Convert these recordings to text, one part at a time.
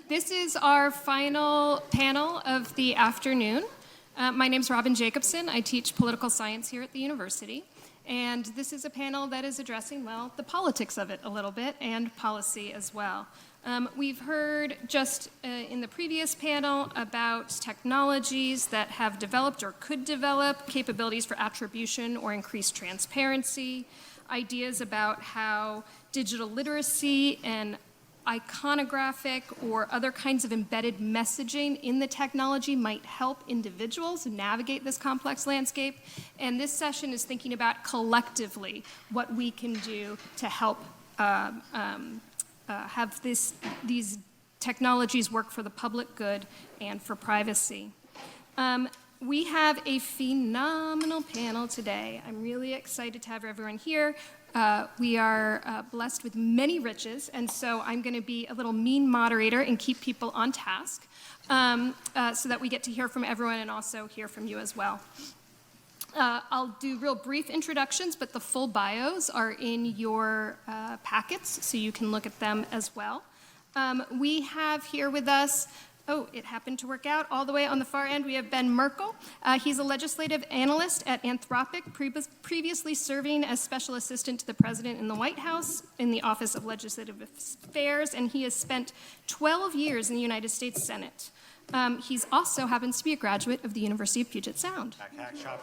This is our final panel of the afternoon. My name's Robin Jacobson. I teach political science here at the university. And this is a panel that is addressing, well, the politics of it a little bit and policy as well. We've heard just in the previous panel about technologies that have developed or could develop capabilities for attribution or increased transparency, ideas about how digital literacy and iconographic or other kinds of embedded messaging in the technology might help individuals navigate this complex landscape. And this session is thinking about collectively what we can do to help have these technologies work for the public good and for privacy. We have a phenomenal panel today. I'm really excited to have everyone here. We are blessed with many riches, and so I'm going to be a little mean moderator and keep people on task so that we get to hear from everyone and also hear from you as well. I'll do real brief introductions, but the full bios are in your packets, so you can look at them as well. We have here with us, it happened to work out. All the way on the far end, we have Ben Merkel. He's a legislative analyst at Anthropic, previously serving as special assistant to the president in the White House in the Office of Legislative Affairs, and he has spent 12 years in the United States Senate. He's also happens to be a graduate of the University of Puget Sound. Chop, chop.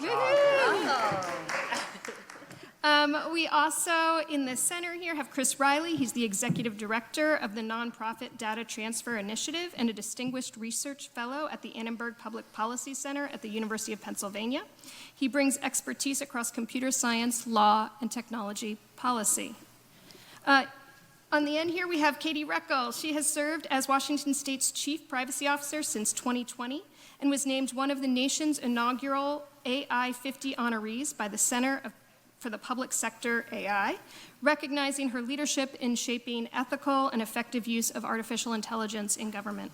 We also, in the center here, have Chris Riley. He's the executive director of the nonprofit Data Transfer Initiative and a distinguished research fellow at the Annenberg Public Policy Center at the University of Pennsylvania. He brings expertise across computer science, law, and technology policy. On the end here, we have Katie Reckel. She has served as Washington State's Chief Privacy Officer since 2020 and was named one of the nation's inaugural AI 50 honorees by the Center for the Public Sector AI, recognizing her leadership in shaping ethical and effective use of artificial intelligence in government.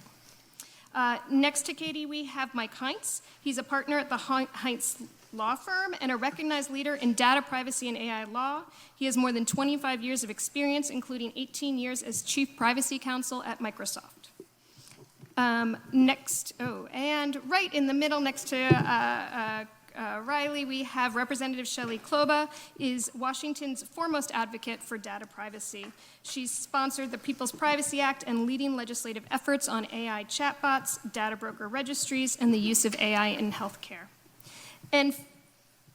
Next to Katie, we have Mike Heinz. He's a partner at the Heinz Law Firm and a recognized leader in data privacy and AI law. He has more than 25 years of experience, including 18 years as Chief Privacy Counsel at Microsoft. And right in the middle next to Riley, we have Representative Shelley Kloba, is Washington's foremost advocate for data privacy. She's sponsored the People's Privacy Act and leading legislative efforts on AI chatbots, data broker registries, and the use of AI in healthcare. And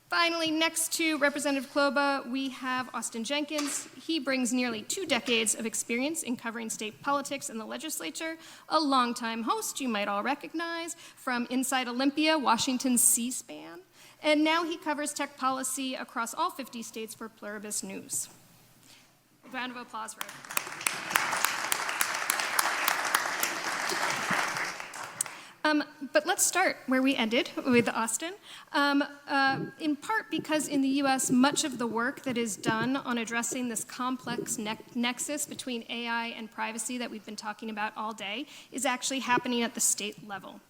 finally, next to Representative Kloba, we have Austin Jenkins. He brings nearly 2 decades of experience in covering state politics and the legislature, a longtime host you might all recognize from Inside Olympia, Washington's C-SPAN. And now he covers tech policy across all 50 states for Pluribus News. A round of applause for him. But let's start where we ended with Austin, in part because in the US, much of the work that is done on addressing this complex nexus between AI and privacy that we've been talking about all day is actually happening at the state level.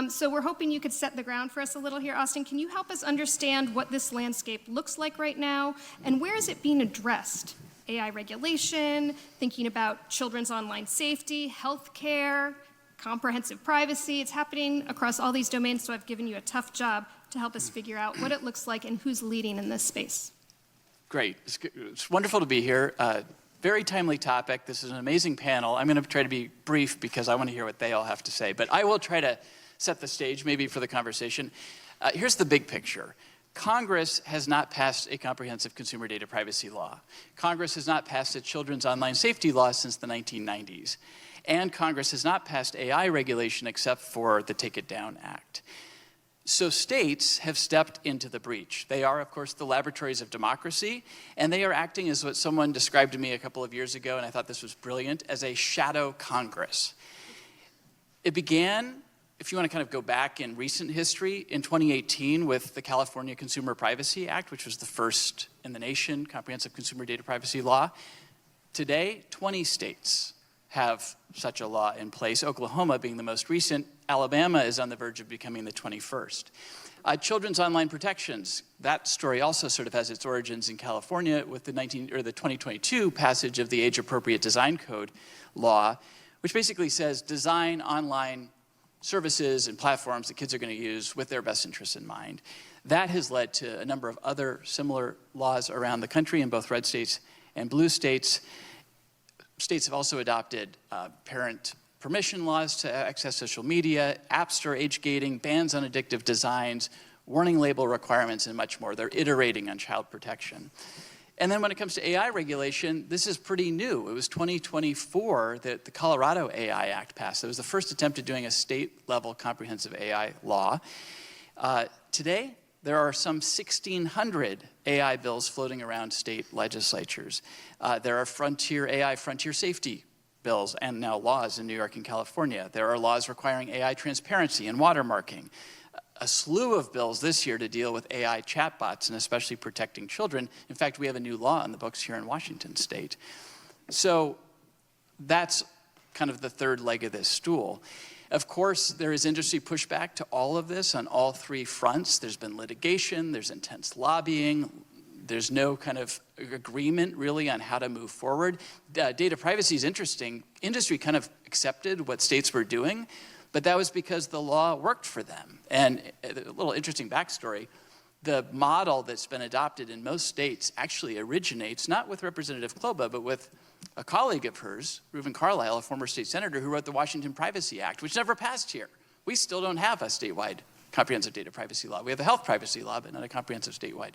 So we're hoping you could set the ground for us a little here. Austin, can you help us understand what this landscape looks like right now, and where is it being addressed? AI regulation, thinking about children's online safety, healthcare, comprehensive privacy. It's happening across all these domains, so I've given you a tough job to help us figure out what it looks like and who's leading in this space. Great. It's wonderful to be here. Very timely topic. This is an amazing panel. I'm going to try to be brief because I want to hear what they all have to say, but I will try to set the stage maybe for the conversation. Here's the big picture. Congress has not passed a comprehensive consumer data privacy law. Congress has not passed a children's online safety law since the 1990s. And Congress has not passed AI regulation except for the Take It Down Act. So states have stepped into the breach. They are, of course, the laboratories of democracy, and they are acting as what someone described to me a couple of years ago, and I thought this was brilliant, as a shadow Congress. It began, if you want to kind of go back in recent history, in 2018 with the California Consumer Privacy Act, which was the first in the nation comprehensive consumer data privacy law. Today, 20 states have such a law in place, Oklahoma being the most recent. Alabama is on the verge of becoming the 21st. Children's online protections, that story also sort of has its origins in California with the 2022 passage of the Age-Appropriate Design Code law, which basically says design online services and platforms that kids are going to use with their best interests in mind. That has led to a number of other similar laws around the country in both red states and blue states. States have also adopted parent permission laws to access social media, app store age gating, bans on addictive designs, warning label requirements, and much more. They're iterating on child protection. And then when it comes to AI regulation, this is pretty new. It was 2024 that the Colorado AI Act passed. It was the first attempt at doing a state-level comprehensive AI law. Today, there are some 1,600 AI bills floating around state legislatures. There are AI frontier safety bills and now laws in New York and California. There are laws requiring AI transparency and watermarking. A slew of bills this year to deal with AI chatbots and especially protecting children. In fact, we have a new law on the books here in Washington state. So that's kind of the third leg of this stool. Of course, there is industry pushback to all of this on all three fronts. There's been litigation, there's intense lobbying, there's no kind of agreement really on how to move forward. Data privacy is interesting. Industry kind of accepted what states were doing, but that was because the law worked for them. And a little interesting backstory, the model that's been adopted in most states actually originates not with Representative Kloba, but with a colleague of hers, Reuven Carlyle, a former state senator who wrote the Washington Privacy Act, which never passed here. We still don't have a statewide comprehensive data privacy law. We have a health privacy law, but not a comprehensive statewide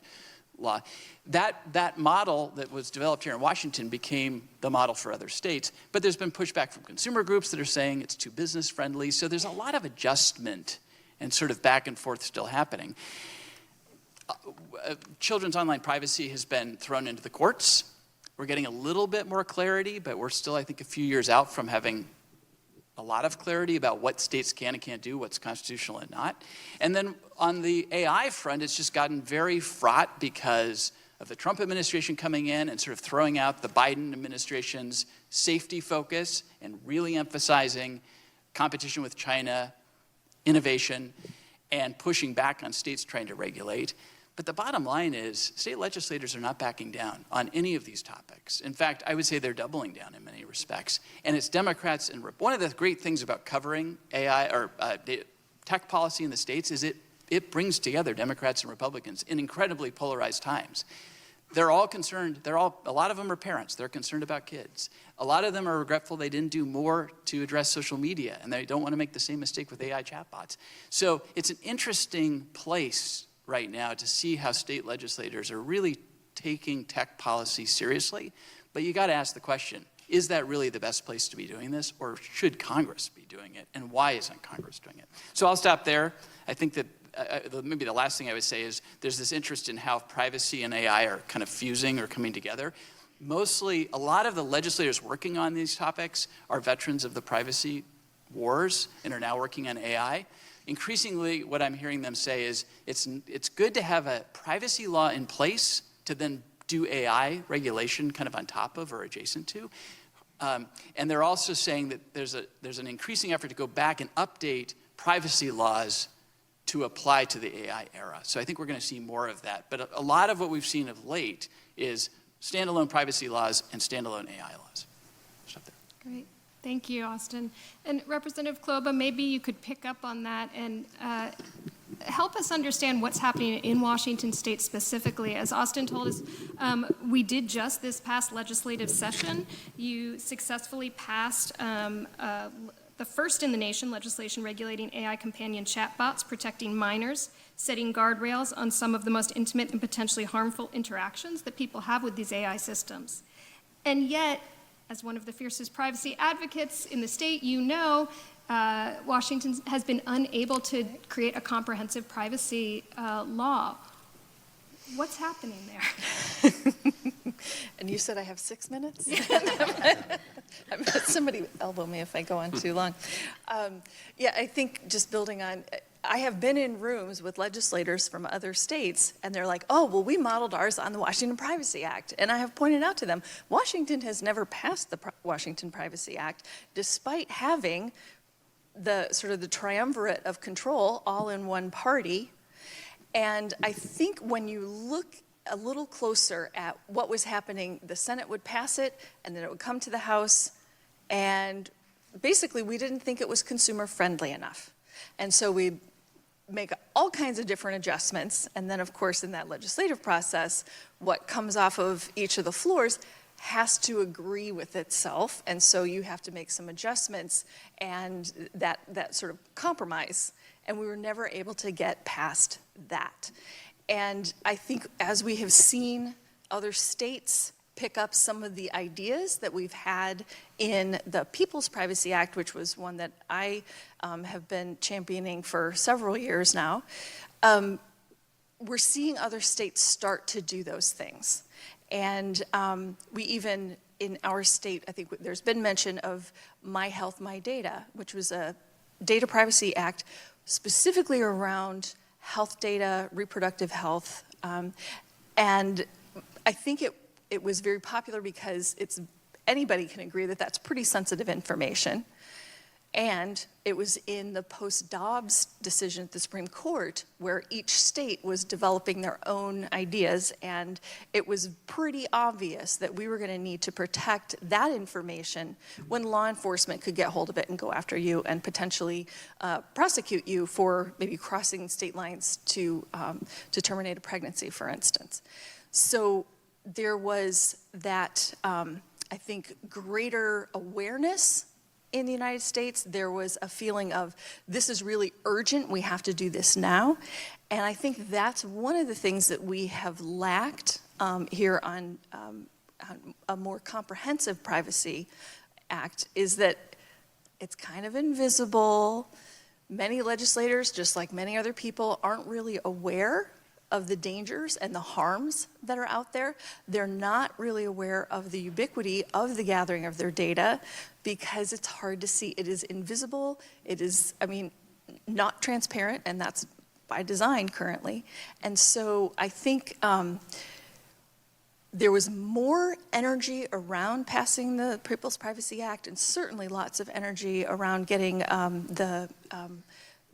law. That model that was developed here in Washington became the model for other states, but there's been pushback from consumer groups that are saying it's too business friendly, so there's a lot of adjustment and sort of back and forth still happening. Children's online privacy has been thrown into the courts. We're getting a little bit more clarity, but we're still, I think, a few years out from having a lot of clarity about what states can and can't do, what's constitutional and not. And then on the AI front, it's just gotten very fraught because of the Trump administration coming in and sort of throwing out the Biden administration's safety focus and really emphasizing competition with China, innovation, and pushing back on states trying to regulate. But the bottom line is state legislators are not backing down on any of these topics. In fact, I would say they're doubling down in many respects. And it's Democrats and one of the great things about covering AI or tech policy in the states is it brings together Democrats and Republicans in incredibly polarized times. They're all concerned, a lot of them are parents, they're concerned about kids. A lot of them are regretful they didn't do more to address social media, and they don't want to make the same mistake with AI chatbots. So it's an interesting place right now to see how state legislators are really taking tech policy seriously. But you got to ask the question, is that really the best place to be doing this, or should Congress be doing it, and why isn't Congress doing it? So I'll stop there. I think that maybe the last thing I would say is there's this interest in how privacy and AI are kind of fusing or coming together. Mostly, a lot of the legislators working on these topics are veterans of the privacy wars and are now working on AI. Increasingly, what I'm hearing them say is it's good to have a privacy law in place to then do AI regulation kind of on top of or adjacent to. And they're also saying that there's an increasing effort to go back and update privacy laws to apply to the AI era. So I think we're going to see more of that. But a lot of what we've seen of late is standalone privacy laws and standalone AI laws. Stop there. Great. Thank you, Austin. And Representative Kloba, maybe you could pick up on that and help us understand what's happening in Washington state specifically. As Austin told us, we did just this past legislative session. You successfully passed the first in the nation legislation regulating AI companion chatbots, protecting minors, setting guardrails on some of the most intimate and potentially harmful interactions that people have with these AI systems. And yet, as one of the fiercest privacy advocates in the state, you know Washington has been unable to create a comprehensive privacy law. What's happening there? And you said I have 6 minutes? Somebody elbow me if I go on too long. Yeah, I think just building on, I have been in rooms with legislators from other states, and they're like, oh, well, we modeled ours on the Washington Privacy Act. And I have pointed out to them, Washington has never passed the Washington Privacy Act, despite having the sort of the triumvirate of control all in one party. And I think when you look a little closer at what was happening, the Senate would pass it, and then it would come to the House, and basically, we didn't think it was consumer friendly enough. And so we make all kinds of different adjustments. And then, of course, in that legislative process, what comes off of each of the floors has to agree with itself. And so you have to make some adjustments and that sort of compromise. And we were never able to get past that. And I think as we have seen other states pick up some of the ideas that we've had in the People's Privacy Act, which was one that I have been championing for several years now, we're seeing other states start to do those things. And we even, in our state, I think there's been mention of My Health, My Data, which was a Data Privacy Act specifically around health data, reproductive health. And I think it was very popular because anybody can agree that that's pretty sensitive information. And it was in the post-Dobbs decision at the Supreme Court where each state was developing their own ideas, and it was pretty obvious that we were going to need to protect that information when law enforcement could get hold of it and go after you and potentially prosecute you for maybe crossing state lines to terminate a pregnancy, for instance. So there was that, I think, greater awareness in the United States. There was a feeling of, this is really urgent, we have to do this now. And I think that's one of the things that we have lacked here on a more comprehensive Privacy Act, is that it's kind of invisible. Many legislators, just like many other people, aren't really aware of the dangers and the harms that are out there. They're not really aware of the ubiquity of the gathering of their data because it's hard to see. It is invisible. It is, not transparent, and that's by design currently. And so I think there was more energy around passing the People's Privacy Act, and certainly lots of energy around getting the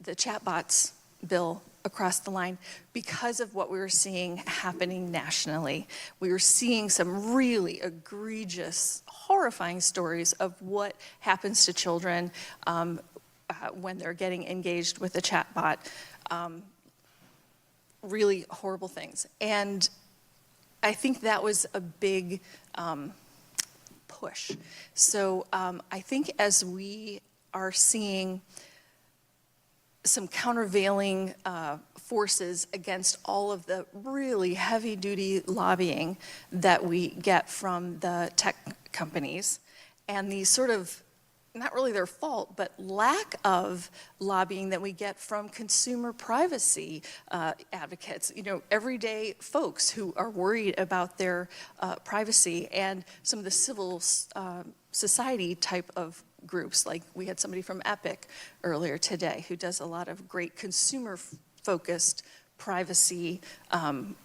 chatbots bill across the line because of what we were seeing happening nationally. We were seeing some really egregious, horrifying stories of what happens to children when they're getting engaged with a chatbot. Really horrible things. And I think that was a big push. So I think as we are seeing some countervailing forces against all of the really heavy-duty lobbying that we get from the tech companies, and the sort of, not really their fault, but lack of lobbying that we get from consumer privacy advocates, everyday folks who are worried about their privacy, and some of the civil society type of groups. Like we had somebody from Epic earlier today who does a lot of great consumer-focused privacy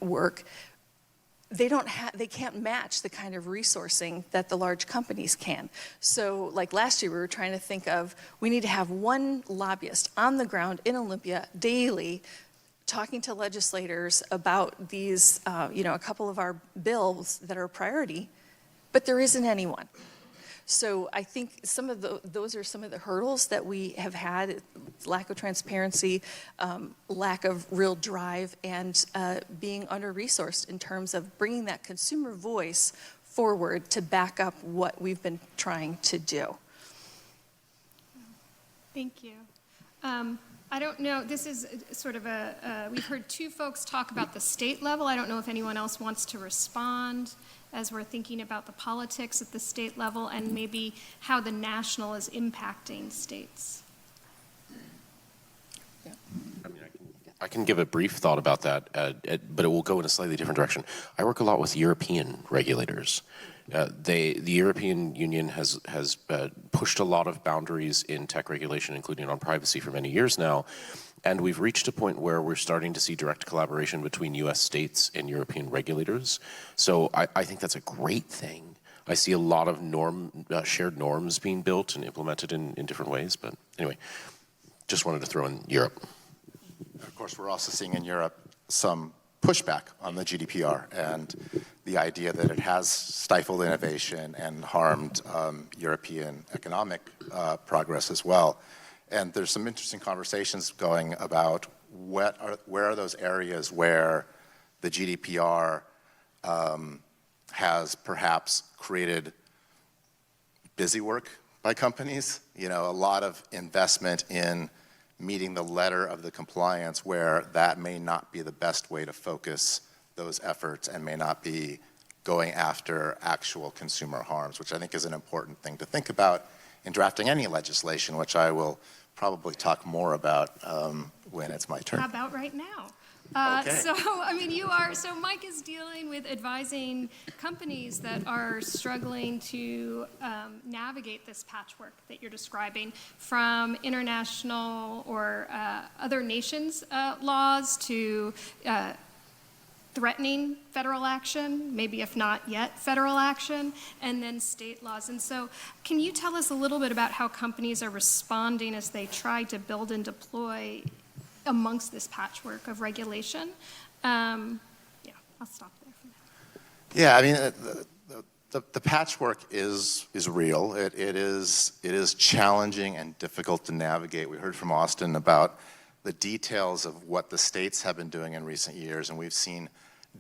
work. They can't match the kind of resourcing that the large companies can. So like last year we were trying to think of, we need to have one lobbyist on the ground in Olympia daily talking to legislators about these, a couple of our bills that are a priority, but there isn't anyone. So I think those are some of the hurdles that we have had: lack of transparency, lack of real drive, and being under-resourced in terms of bringing that consumer voice forward to back up what we've been trying to do. Thank you. I don't know, this is sort of we've heard two folks talk about the state level. I don't know if anyone else wants to respond as we're thinking about the politics at the state level and maybe how the national is impacting states. Yeah. I can give a brief thought about that, but it will go in a slightly different direction. I work a lot with European regulators. The European Union has pushed a lot of boundaries in tech regulation, including on privacy, for many years now. And we've reached a point where we're starting to see direct collaboration between US states and European regulators. So I think that's a great thing. I see a lot of shared norms being built and implemented in different ways. But anyway, just wanted to throw in Europe. Of course, we're also seeing in Europe some pushback on the GDPR and the idea that it has stifled innovation and harmed European economic progress as well. And there's some interesting conversations going about where are those areas where the GDPR has perhaps created busy work by companies, a lot of investment in meeting the letter of the compliance where that may not be the best way to focus those efforts and may not be going after actual consumer harms, which I think is an important thing to think about in drafting any legislation, which I will probably talk more about when it's my turn. How about right now? Okay. So Mike is dealing with advising companies that are struggling to navigate this patchwork that you're describing, from international or other nations' laws to threatening federal action, maybe if not yet federal action, and then state laws. And so can you tell us a little bit about how companies are responding as they try to build and deploy amongst this patchwork of regulation? I'll stop there for now. Yeah, I mean, the patchwork is real. It is challenging and difficult to navigate. We heard from Austin about the details of what the states have been doing in recent years, and we've seen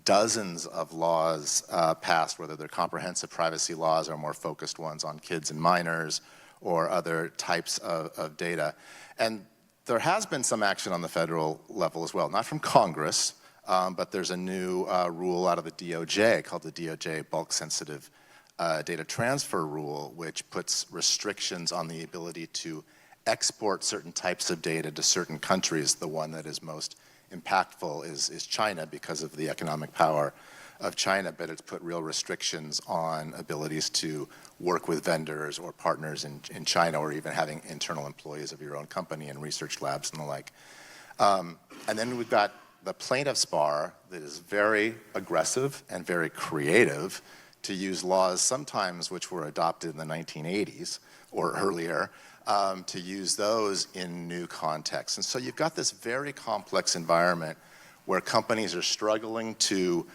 dozens of laws passed, whether they're comprehensive privacy laws or more focused ones on kids and minors or other types of data. And there has been some action on the federal level as well, not from Congress, but there's a new rule out of the DOJ called the DOJ Bulk Sensitive Data Transfer Rule, which puts restrictions on the ability to export certain types of data to certain countries. The one that is most impactful is China because of the economic power of China, but it's put real restrictions on abilities to work with vendors or partners in China, or even having internal employees of your own company in research labs and the like. And then we've got the plaintiff's bar that is very aggressive and very creative to use laws sometimes which were adopted in the 1980s or earlier, to use those in new contexts. And so you've got this very complex environment where companies are struggling to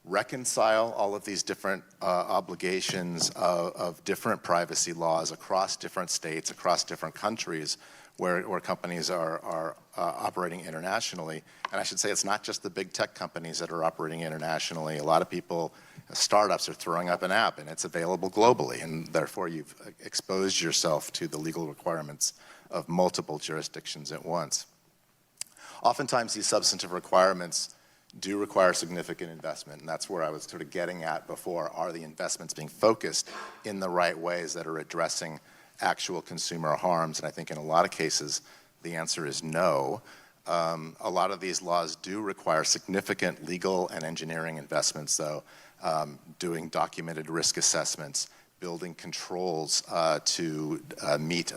reconcile all of these different obligations of different privacy laws across different states, across different countries, where companies are operating internationally. And I should say it's not just the big tech companies that are operating internationally. A lot of people, startups, are throwing up an app and it's available globally, and therefore you've exposed yourself to the legal requirements of multiple jurisdictions at once. Oftentimes these substantive requirements do require significant investment, and that's where I was sort of getting at before. Are the investments being focused in the right ways that are addressing actual consumer harms? And I think in a lot of cases, the answer is no. A lot of these laws do require significant legal and engineering investments, though, doing documented risk assessments, building controls to meet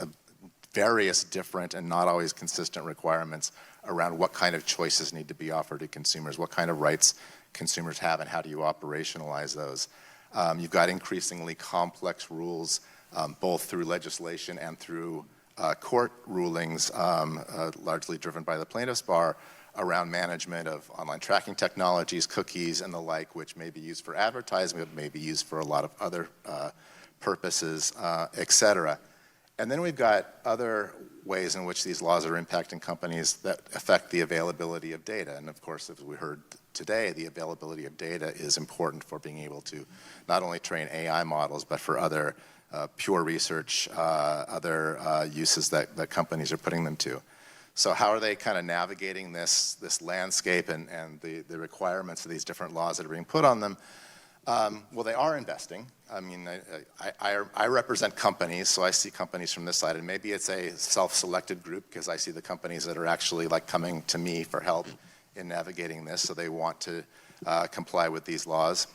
various different and not always consistent requirements around what kind of choices need to be offered to consumers, what kind of rights consumers have, and how do you operationalize those. You've got increasingly complex rules, both through legislation and through court rulings, largely driven by the plaintiff's bar, around management of online tracking technologies, cookies, and the like, which may be used for advertising, may be used for a lot of other purposes, et cetera. And then we've got other ways in which these laws are impacting companies that affect the availability of data. And of course, as we heard today, the availability of data is important for being able to not only train AI models, but for other pure research, other uses that companies are putting them to. So how are they kind of navigating this landscape and the requirements of these different laws that are being put on them? Well, they are investing. I mean, I represent companies, so I see companies from this side, and maybe it's a self-selected group because I see the companies that are actually like coming to me for help in navigating this, so they want to comply with these laws.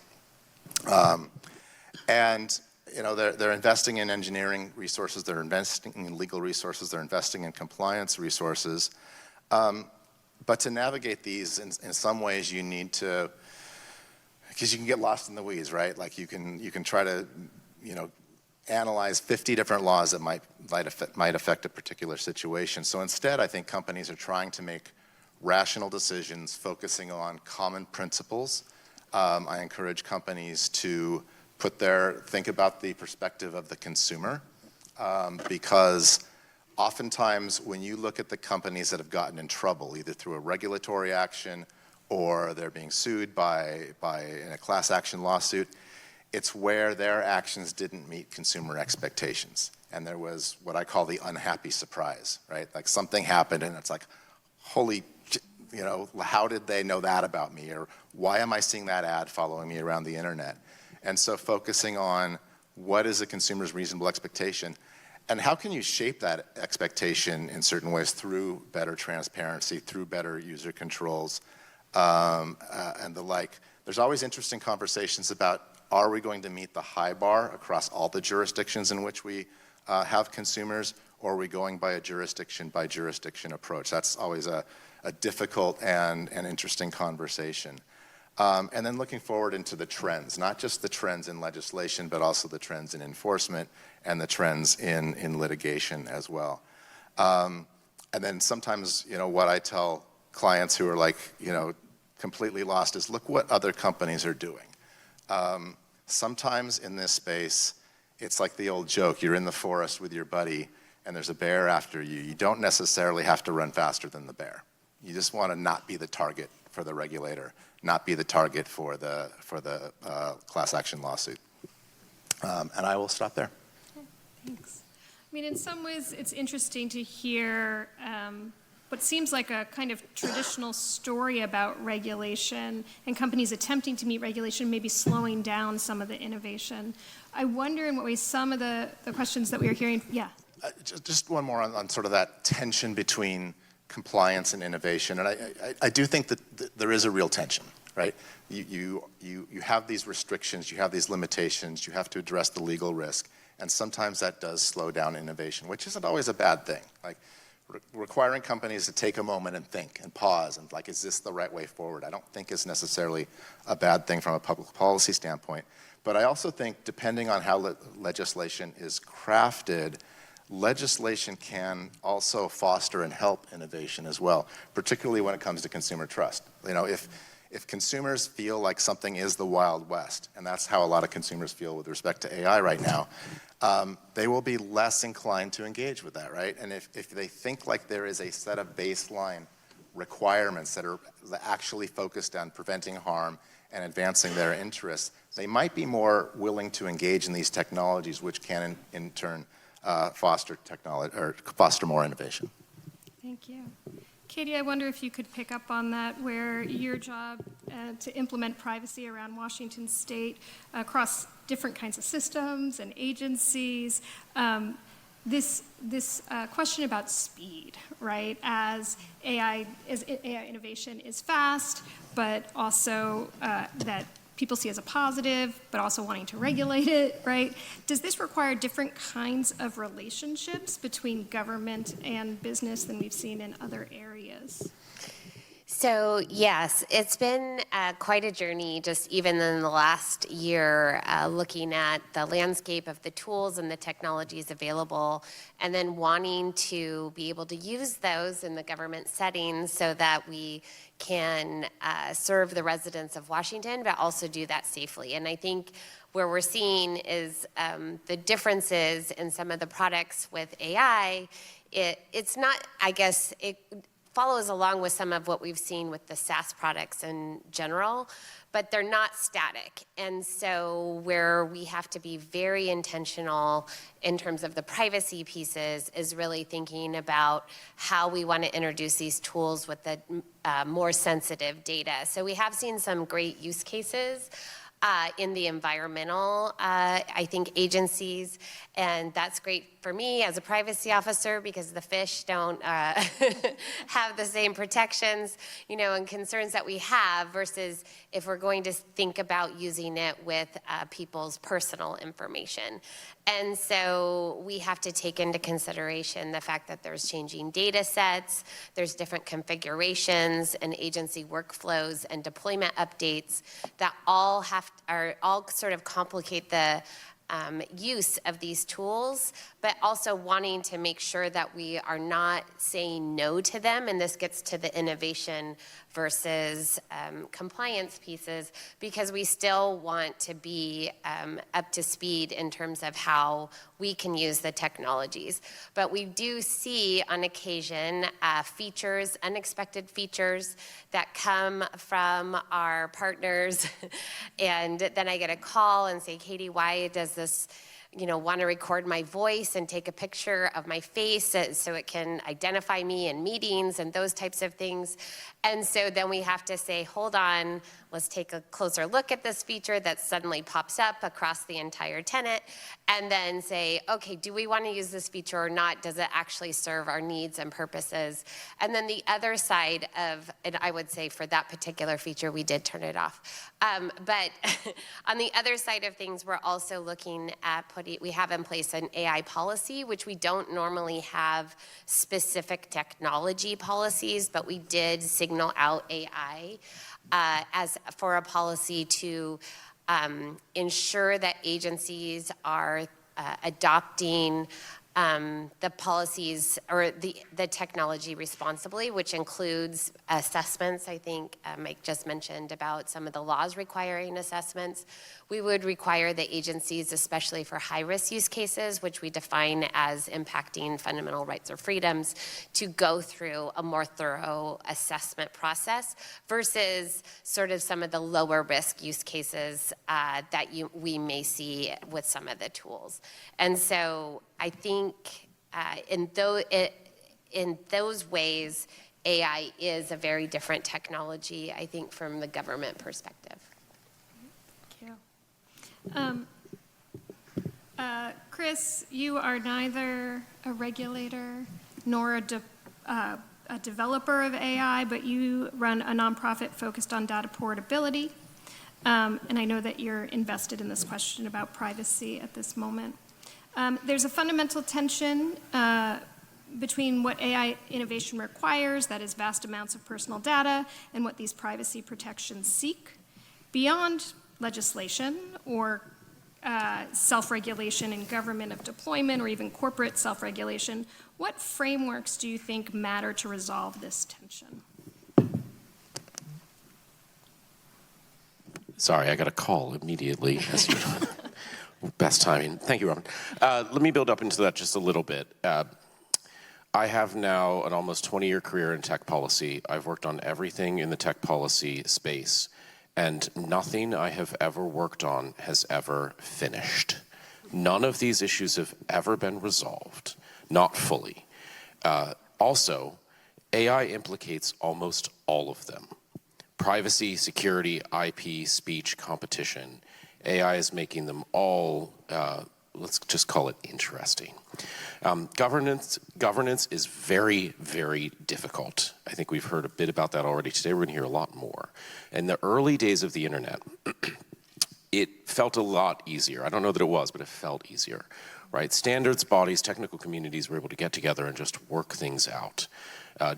And they're investing in engineering resources, they're investing in legal resources, they're investing in compliance resources. But to navigate these, in some ways you need to, because you can get lost in the weeds, right? Like you can try to, analyze 50 different laws that might affect a particular situation. So instead, I think companies are trying to make rational decisions, focusing on common principles. I encourage companies to think about the perspective of the consumer, because oftentimes when you look at the companies that have gotten in trouble, either through a regulatory action or they're being sued in a class action lawsuit, it's where their actions didn't meet consumer expectations. And there was what I call the unhappy surprise, right? Like something happened and it's like, holy, how did they know that about me? Or why am I seeing that ad following me around the internet? And so focusing on what is a consumer's reasonable expectation, and how can you shape that expectation in certain ways through better transparency, through better user controls, and the like. There's always interesting conversations about, are we going to meet the high bar across all the jurisdictions in which we have consumers, or are we going by a jurisdiction approach? That's always a difficult and interesting conversation. And then looking forward into the trends, not just the trends in legislation, but also the trends in enforcement and the trends in litigation as well. And then sometimes, what I tell clients who are like, completely lost is, look what other companies are doing. Sometimes in this space, it's like the old joke, you're in the forest with your buddy and there's a bear after you. You don't necessarily have to run faster than the bear. You just want to not be the target for the regulator, not be the target for the class action lawsuit. And I will stop there. Okay, thanks. I mean, in some ways, it's interesting to hear what seems like a kind of traditional story about regulation and companies attempting to meet regulation, maybe slowing down some of the innovation. I wonder in what ways some of the questions that we are hearing, yeah. Just one more on sort of that tension between compliance and innovation. And I do think that there is a real tension, right? You have these restrictions, you have these limitations, you have to address the legal risk, and sometimes that does slow down innovation, which isn't always a bad thing. Like requiring companies to take a moment and think and pause and like, is this the right way forward? I don't think is necessarily a bad thing from a public policy standpoint. But I also think depending on how legislation is crafted, legislation can also foster and help innovation as well, particularly when it comes to consumer trust. If consumers feel like something is the Wild West, and that's how a lot of consumers feel with respect to AI right now, they will be less inclined to engage with that, right? And if they think like there is a set of baseline requirements that are actually focused on preventing harm and advancing their interests, they might be more willing to engage in these technologies, which can in turn foster more innovation. Thank you. Katie, I wonder if you could pick up on that, where your job to implement privacy around Washington State across different kinds of systems and agencies, this question about speed, right? As AI innovation is fast, but also that people see as a positive, but also wanting to regulate it, right? Does this require different kinds of relationships between government and business than we've seen in other areas? So yes, it's been quite a journey just even in the last year, looking at the landscape of the tools and the technologies available, and then wanting to be able to use those in the government settings so that we can serve the residents of Washington, but also do that safely. And I think where we're seeing is the differences in some of the products with AI, it's not, I guess, it follows along with some of what we've seen with the SaaS products in general, but they're not static. And so where we have to be very intentional in terms of the privacy pieces is really thinking about how we want to introduce these tools with the more sensitive data. So we have seen some great use cases in the environmental, I think, agencies, and that's great for me as a privacy officer because the fish don't have the same protections, and concerns that we have versus if we're going to think about using it with people's personal information. And so we have to take into consideration the fact that there's changing data sets, there's different configurations and agency workflows and deployment updates that all sort of complicate the use of these tools, but also wanting to make sure that we are not saying no to them, and this gets to the innovation versus compliance pieces, because we still want to be up to speed in terms of how we can use the technologies. But we do see on occasion features, unexpected features that come from our partners, and then I get a call and say, Katie, why does this want to record my voice and take a picture of my face so it can identify me in meetings and those types of things. And so then we have to say, hold on, let's take a closer look at this feature that suddenly pops up across the entire tenant, and then say, okay, do we want to use this feature or not? Does it actually serve our needs and purposes? And then the other side of, and I would say for that particular feature, we did turn it off. But on the other side of things, we're also looking at we have in place an AI policy, which we don't normally have specific technology policies, but we did signal out AI as for a policy to ensure that agencies are adopting the policies or the technology responsibly, which includes assessments. I think Mike just mentioned about some of the laws requiring assessments. We would require the agencies, especially for high-risk use cases, which we define as impacting fundamental rights or freedoms, to go through a more thorough assessment process versus sort of some of the lower risk use cases that we may see with some of the tools. And so I think in those ways, AI is a very different technology, I think, from the government perspective. Thank you. Chris, you are neither a regulator nor a developer of AI, but you run a nonprofit focused on data portability. And I know that you're invested in this question about privacy at this moment. There's a fundamental tension between what AI innovation requires, that is vast amounts of personal data, and what these privacy protections seek. Beyond legislation or self-regulation in government of deployment or even corporate self-regulation, what frameworks do you think matter to resolve this tension? Sorry, I got a call immediately. Best timing. Thank you, Robin. Let me build up into that just a little bit. I have now an almost 20-year career in tech policy. I've worked on everything in the tech policy space, and nothing I have ever worked on has ever finished. None of these issues have ever been resolved, not fully. Also, AI implicates almost all of them. Privacy, security, IP, speech, competition. AI is making them all, let's just call it interesting. Governance is very, very difficult. I think we've heard a bit about that already today. We're going to hear a lot more. In the early days of the internet, it felt a lot easier. I don't know that it was, but it felt easier, right? Standards bodies, technical communities were able to get together and just work things out.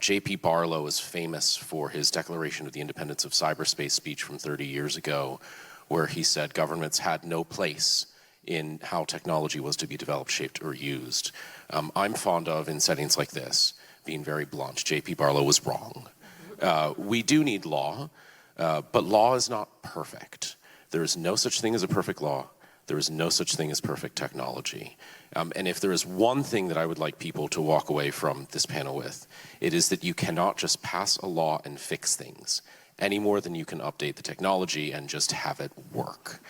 J.P. Barlow is famous for his Declaration of the Independence of Cyberspace speech from 30 years ago, where he said governments had no place in how technology was to be developed, shaped, or used. I'm fond of, in settings like this, being very blunt. J.P. Barlow was wrong. We do need law, but law is not perfect. There is no such thing as a perfect law. There is no such thing as perfect technology. And if there is one thing that I would like people to walk away from this panel with, it is that you cannot just pass a law and fix things any more than you can update the technology and just have it work.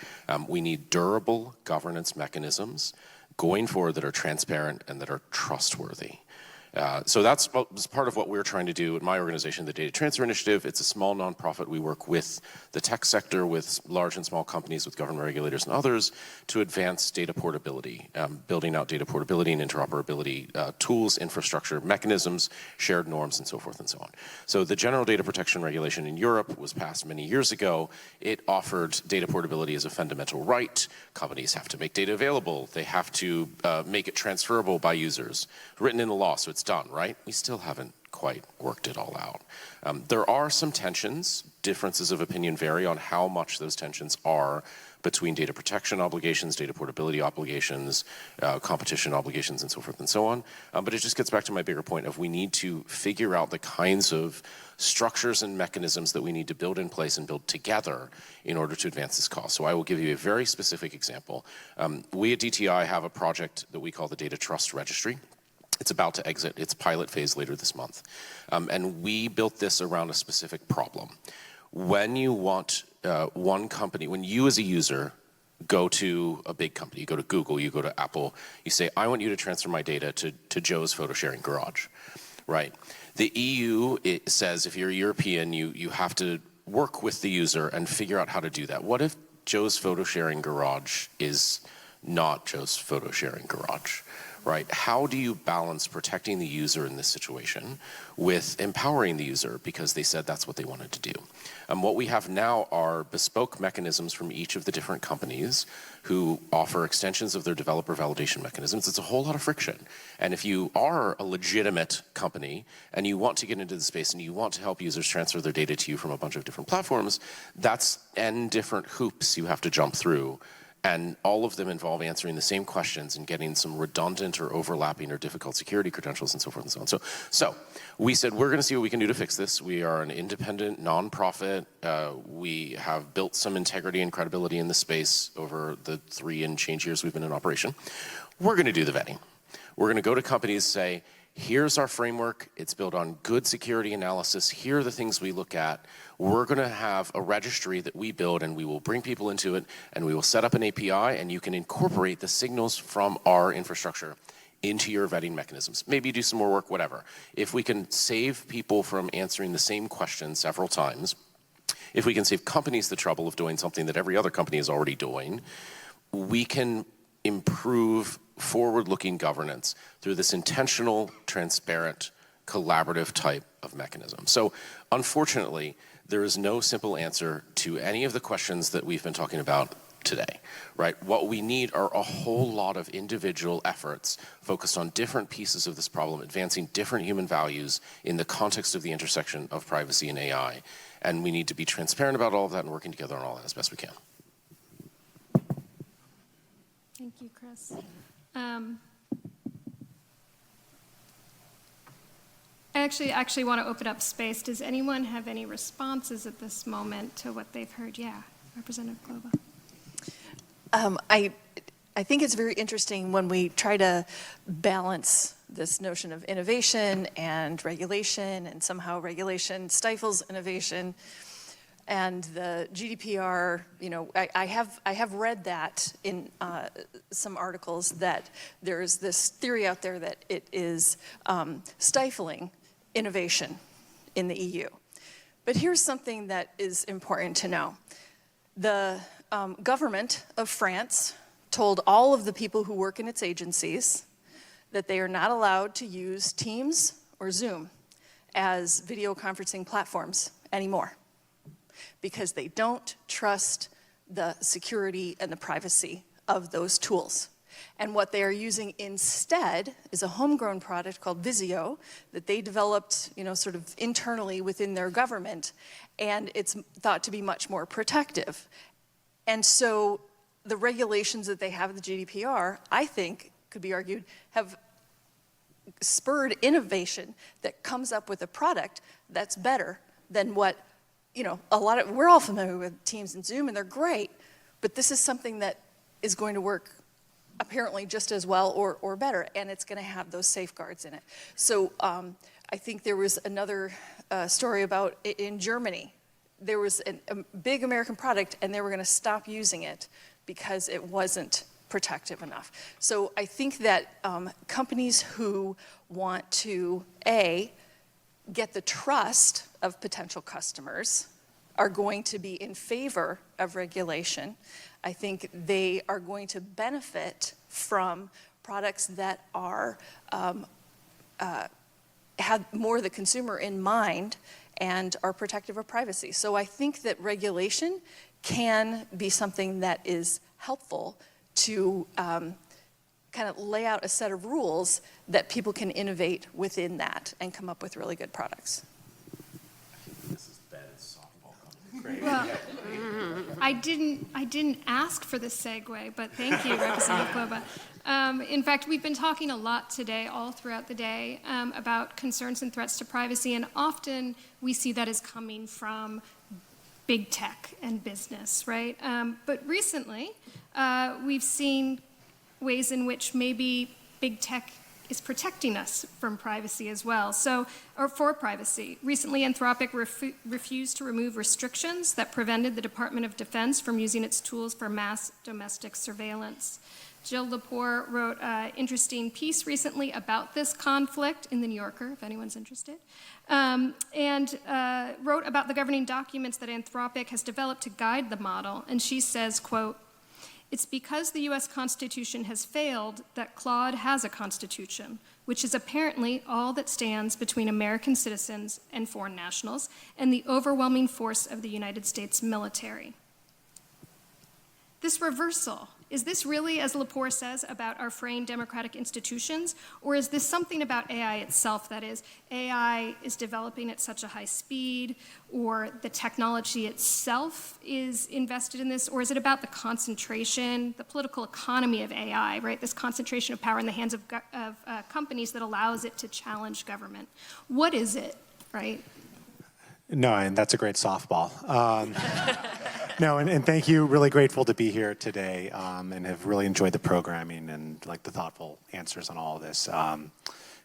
We need durable governance mechanisms going forward that are transparent and that are trustworthy. So that's part of what we're trying to do at my organization, the Data Transfer Initiative. It's a small nonprofit. We work with the tech sector, with large and small companies, with government regulators and others to advance data portability, building out data portability and interoperability tools, infrastructure, mechanisms, shared norms, and so forth and so on. So the General Data Protection Regulation in Europe was passed many years ago. It offered data portability as a fundamental right. Companies have to make data available. They have to make it transferable by users, written in the law, so it's done, right? We still haven't quite worked it all out. There are some tensions. Differences of opinion vary on how much those tensions are between data protection obligations, data portability obligations, competition obligations, and so forth and so on. But it just gets back to my bigger point of we need to figure out the kinds of structures and mechanisms that we need to build in place and build together in order to advance this cause. So I will give you a very specific example. We at DTI have a project that we call the Data Trust Registry. It's about to exit its pilot phase later this month. And we built this around a specific problem. When you want one company, when you as a user go to a big company, you go to Google, you go to Apple, you say, I want you to transfer my data to Joe's photo sharing garage, right? The EU, it says if you're European, you have to work with the user and figure out how to do that. What if Joe's photo sharing garage is not Joe's photo sharing garage? Right? How do you balance protecting the user in this situation with empowering the user because they said that's what they wanted to do? What we have now are bespoke mechanisms from each of the different companies who offer extensions of their developer validation mechanisms. It's a whole lot of friction. And if you are a legitimate company and you want to get into the space and you want to help users transfer their data to you from a bunch of different platforms, that's N different hoops you have to jump through. And all of them involve answering the same questions and getting some redundant or overlapping or difficult security credentials and so forth and so on. So we said, we're going to see what we can do to fix this. We are an independent nonprofit. We have built some integrity and credibility in the space over the 3 and change years we've been in operation. We're going to do the vetting. We're going to go to companies, say, here's our framework. It's built on good security analysis. Here are the things we look at. We're going to have a registry that we build, and we will bring people into it, and we will set up an API, and you can incorporate the signals from our infrastructure into your vetting mechanisms. Maybe do some more work, whatever. If we can save people from answering the same question several times, if we can save companies the trouble of doing something that every other company is already doing, we can improve forward-looking governance through this intentional, transparent, collaborative type of mechanism. So unfortunately, there is no simple answer to any of the questions that we've been talking about today, right? What we need are a whole lot of individual efforts focused on different pieces of this problem, advancing different human values in the context of the intersection of privacy and AI. And we need to be transparent about all of that and working together on all that as best we can. Thank you, Chris. I actually want to open up space. Does anyone have any responses at this moment to what they've heard? Yeah, Representative Globa. I think it's very interesting when we try to balance this notion of innovation and regulation, and somehow regulation stifles innovation. And the GDPR, you know, I have read that in some articles that there's this theory out there that it is stifling innovation in the EU. But here's something that is important to know. The government of France told all of the people who work in its agencies that they are not allowed to use Teams or Zoom as video conferencing platforms anymore, because they don't trust the security and the privacy of those tools. And what they are using instead is a homegrown product called Visio that they developed, you know, sort of internally within their government, and it's thought to be much more protective. And so the regulations that they have in the GDPR, I think, could be argued, have spurred innovation that comes up with a product that's better than what, you know, we're all familiar with Teams and Zoom, and they're great, but this is something that is going to work apparently just as well or better, and it's going to have those safeguards in it. So I think there was another story about in Germany. There was a big American product, and they were going to stop using it because it wasn't protective enough. So I think that companies who want to, A, get the trust of potential customers are going to be in favor of regulation. I think they are going to benefit from products that are have more the consumer in mind and are protective of privacy. So I think that regulation can be something that is helpful to kind of lay out a set of rules that people can innovate within that and come up with really good products. Well, I didn't ask for this segue, but thank you, Representative Kloba. In fact, we've been talking a lot today, all throughout the day, about concerns and threats to privacy, and often we see that as coming from big tech and business, right? But recently, we've seen ways in which maybe big tech is protecting us from privacy as well, or for privacy. Recently, Anthropic refused to remove restrictions that prevented the Department of Defense from using its tools for mass domestic surveillance. Jill Lepore wrote an interesting piece recently about this conflict in The New Yorker, if anyone's interested, and wrote about the governing documents that Anthropic has developed to guide the model. And she says, quote, "It's because the US Constitution has failed that Claude has a constitution, which is apparently all that stands between American citizens and foreign nationals and the overwhelming force of the United States military." This reversal, is this really, as Lepore says, about our fraying democratic institutions, or is this something about AI itself? That is, AI is developing at such a high speed, or the technology itself is invested in this, or is it about the concentration, the political economy of AI, right? This concentration of power in the hands of companies that allows it to challenge government. What is it, right? No, and that's a great softball. No, and thank you. Really grateful to be here today, and have really enjoyed the programming and like the thoughtful answers on all of this.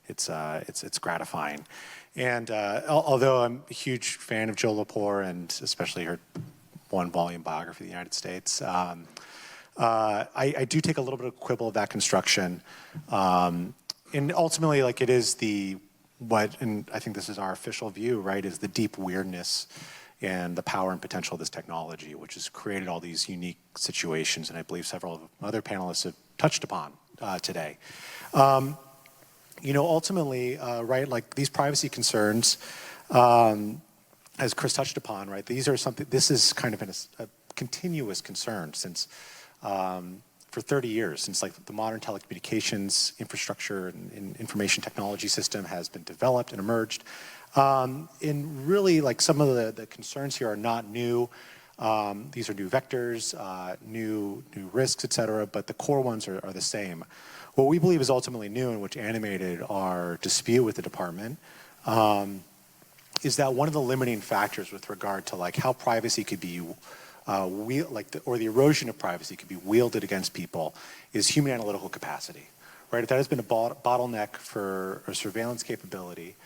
It's gratifying. And although I'm a huge fan of Jill Lepore and especially her one-volume biography of the United States, I do take a little bit of quibble of that construction. And ultimately, like it is and I think this is our official view, right, is the deep weirdness and the power and potential of this technology, which has created all these unique situations, and I believe several of other panelists have touched upon today. Ultimately, right, like these privacy concerns, as Chris touched upon, right, this is kind of a continuous concern since, for 30 years, since like the modern telecommunications infrastructure and information technology system has been developed and emerged. And really, like some of the concerns here are not new. These are new vectors, new risks, et cetera, but the core ones are the same. What we believe is ultimately new and which animated our dispute with the department is that one of the limiting factors with regard to like how privacy could be or the erosion of privacy could be wielded against people is human analytical capacity, right? If that has been a bottleneck for a surveillance capability,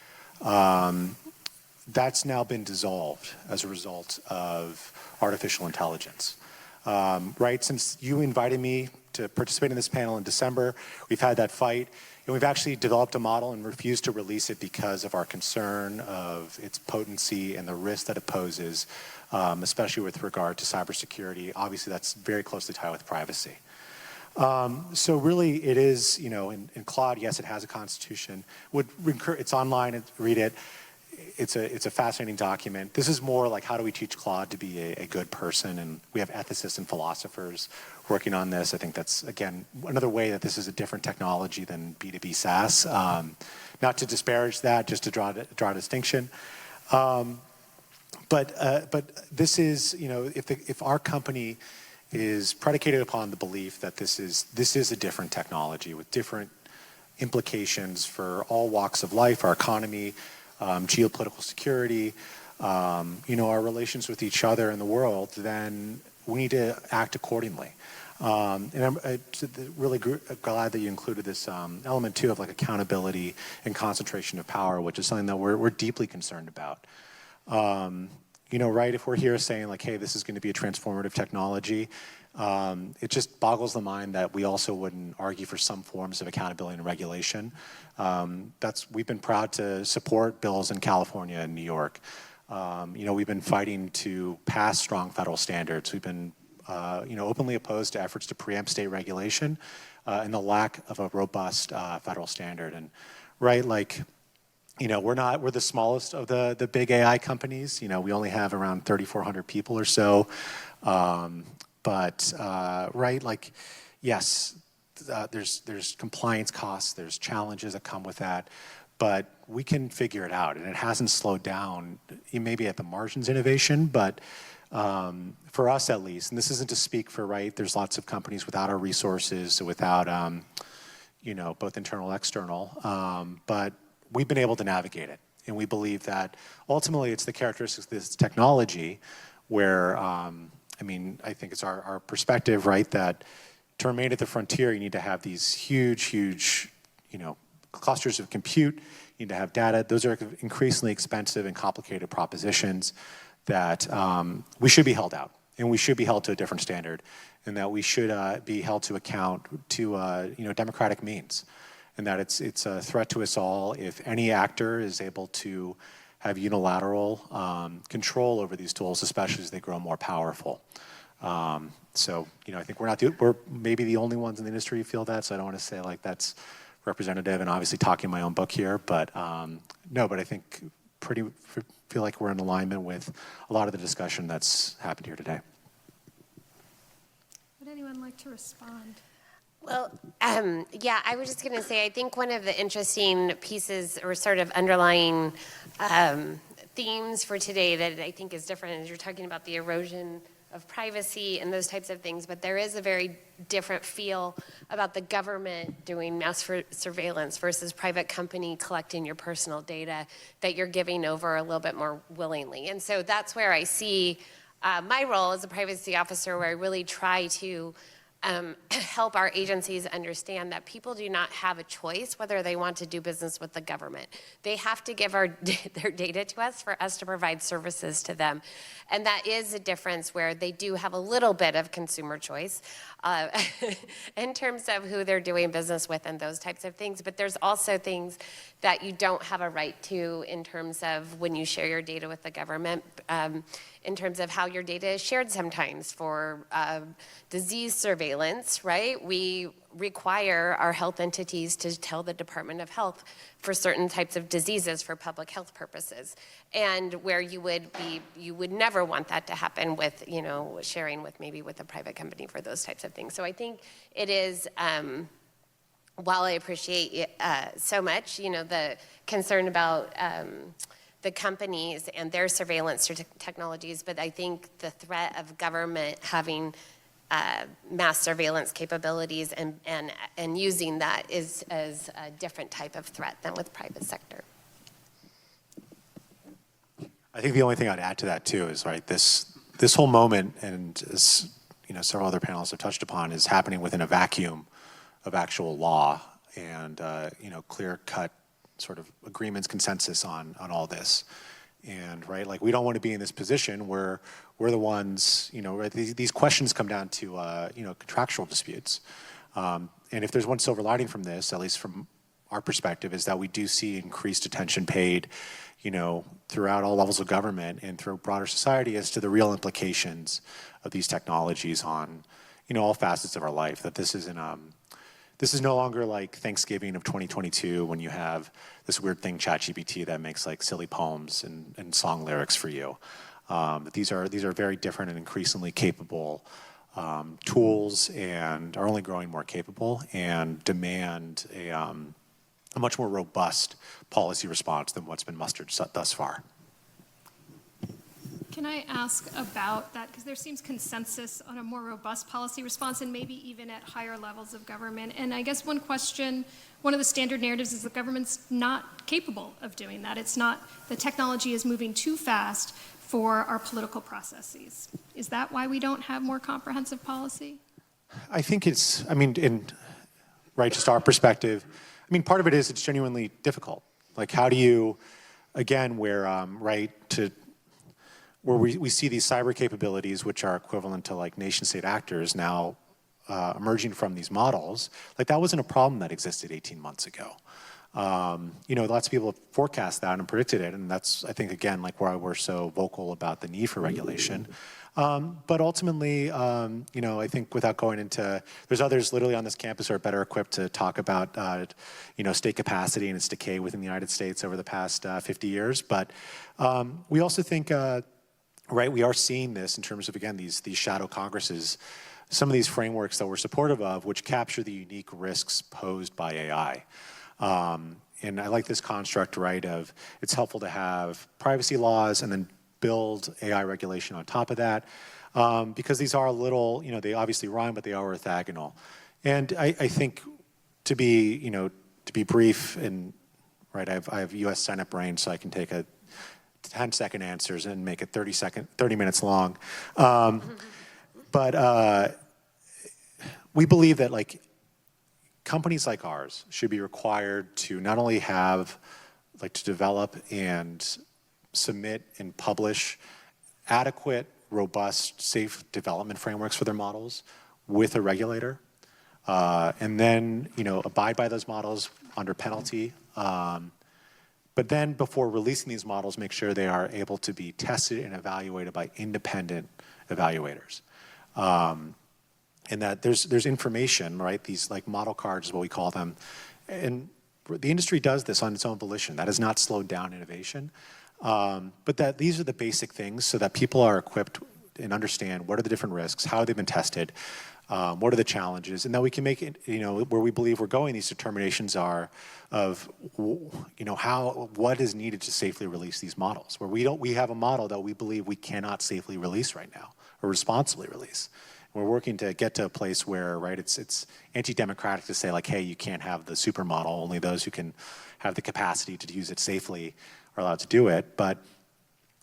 that's now been dissolved as a result of artificial intelligence, right? Since you invited me to participate in this panel in December, we've had that fight, and we've actually developed a model and refused to release it because of our concern of its potency and the risk that it poses, especially with regard to cybersecurity. Obviously, that's very closely tied with privacy. So really, it is, in Claude, yes, it has a constitution. It's online, read it. It's a fascinating document. This is more like how do we teach Claude to be a good person, and we have ethicists and philosophers working on this. I think that's, again, another way that this is a different technology than B2B SaaS. Not to disparage that, just to draw a distinction. But this is, if our company is predicated upon the belief that this is a different technology with different implications for all walks of life, our economy, geopolitical security, our relations with each other in the world, then we need to act accordingly. And I'm really glad that you included this element too of like accountability and concentration of power, which is something that we're deeply concerned about. Right, if we're here saying like, hey, this is going to be a transformative technology, it just boggles the mind that we also wouldn't argue for some forms of accountability and regulation. We've been proud to support bills in California and New York. We've been fighting to pass strong federal standards. We've been openly opposed to efforts to preempt state regulation and the lack of a robust federal standard. And right, like, we're the smallest of the big AI companies. We only have around 3,400 people or so. Right, like, yes, there's compliance costs, there's challenges that come with that, but we can figure it out, and it hasn't slowed down, maybe at the margins innovation, but for us at least, and this isn't to speak for, right, there's lots of companies without our resources, without, both internal and external, but we've been able to navigate it. And we believe that ultimately it's the characteristics of this technology where, I think it's our perspective, right, that to remain at the frontier, you need to have these huge, clusters of compute, you need to have data. Those are increasingly expensive and complicated propositions that we should be held out, and we should be held to a different standard, and that we should be held to account to democratic means, and that it's a threat to us all if any actor is able to have unilateral control over these tools, especially as they grow more powerful. I think we're maybe the only ones in the industry who feel that, so I don't want to say like that's representative and obviously talking my own book here, but but I think feel like we're in alignment with a lot of the discussion that's happened here today. Would anyone like to respond? Well, I was just going to say, I think one of the interesting pieces or sort of underlying themes for today that I think is different is you're talking about the erosion of privacy and those types of things, but there is a very different feel about the government doing mass surveillance versus private company collecting your personal data that you're giving over a little bit more willingly. And so that's where I see my role as a privacy officer, where I really try to help our agencies understand that people do not have a choice whether they want to do business with the government. They have to give their data to us for us to provide services to them. And that is a difference where they do have a little bit of consumer choice in terms of who they're doing business with and those types of things. But there's also things that you don't have a right to in terms of when you share your data with the government, in terms of how your data is shared sometimes for disease surveillance, right? We require our health entities to tell the Department of Health for certain types of diseases for public health purposes. And where you would never want that to happen with, sharing with maybe with a private company for those types of things. So I think it is, while I appreciate so much, the concern about the companies and their surveillance technologies, but I think the threat of government having mass surveillance capabilities and using that is as a different type of threat than with private sector. I think the only thing I'd add to that too is, right, this whole moment, and as several other panelists have touched upon, is happening within a vacuum of actual law and clear-cut sort of agreements, consensus on all this. And right, like we don't want to be in this position where we're the ones, right, these questions come down to contractual disputes. And if there's one silver lining from this, at least from our perspective, is that we do see increased attention paid, throughout all levels of government and through broader society as to the real implications of these technologies on, all facets of our life. That this isn't this is no longer like Thanksgiving of 2022 when you have this weird thing, ChatGPT, that makes like silly poems and song lyrics for you. These are very different and increasingly capable tools, and are only growing more capable and demand a much more robust policy response than what's been mustered thus far. Can I ask about that? Because there seems consensus on a more robust policy response and maybe even at higher levels of government. And I guess one of the standard narratives is the government's not capable of doing that. The technology is moving too fast for our political processes. Is that why we don't have more comprehensive policy? I think just our perspective, part of it is it's genuinely difficult. Like, how do you, again, where we see these cyber capabilities, which are equivalent to like nation-state actors now emerging from these models, like that wasn't a problem that existed 18 months ago. Lots of people have forecast that and predicted it, and that's, I think, again, like why we're so vocal about the need for regulation. But ultimately, I think without going into, there's others literally on this campus who are better equipped to talk about, state capacity and its decay within the United States over the past 50 years. But we also think, we are seeing this in terms of, again, these shadow Congresses some of these frameworks that we're supportive of, which capture the unique risks posed by AI. And I like this construct, right, of it's helpful to have privacy laws and then build AI regulation on top of that, because these are a little, they obviously rhyme, but they are orthogonal. And I think to be brief, and right, I have U.S. Senate brain, so I can take a 10-second answers and make it 30 minutes long. But we believe that companies like ours should be required to not only have, to develop and submit and publish adequate, robust, safe development frameworks for their models with a regulator, and then, abide by those models under penalty. But then before releasing these models, make sure they are able to be tested and evaluated by independent evaluators. And that there's information, right? These model cards is what we call them. And the industry does this on its own volition. That has not slowed down innovation. But that these are the basic things so that people are equipped and understand what are the different risks, how they've been tested, what are the challenges, and that we can make it, where we believe we're going, these determinations are of, what is needed to safely release these models. Where we have a model that we believe we cannot safely release right now, or responsibly release. We're working to get to a place where, right, it's anti-democratic to say hey, you can't have the supermodel. Only those who can have the capacity to use it safely are allowed to do it. But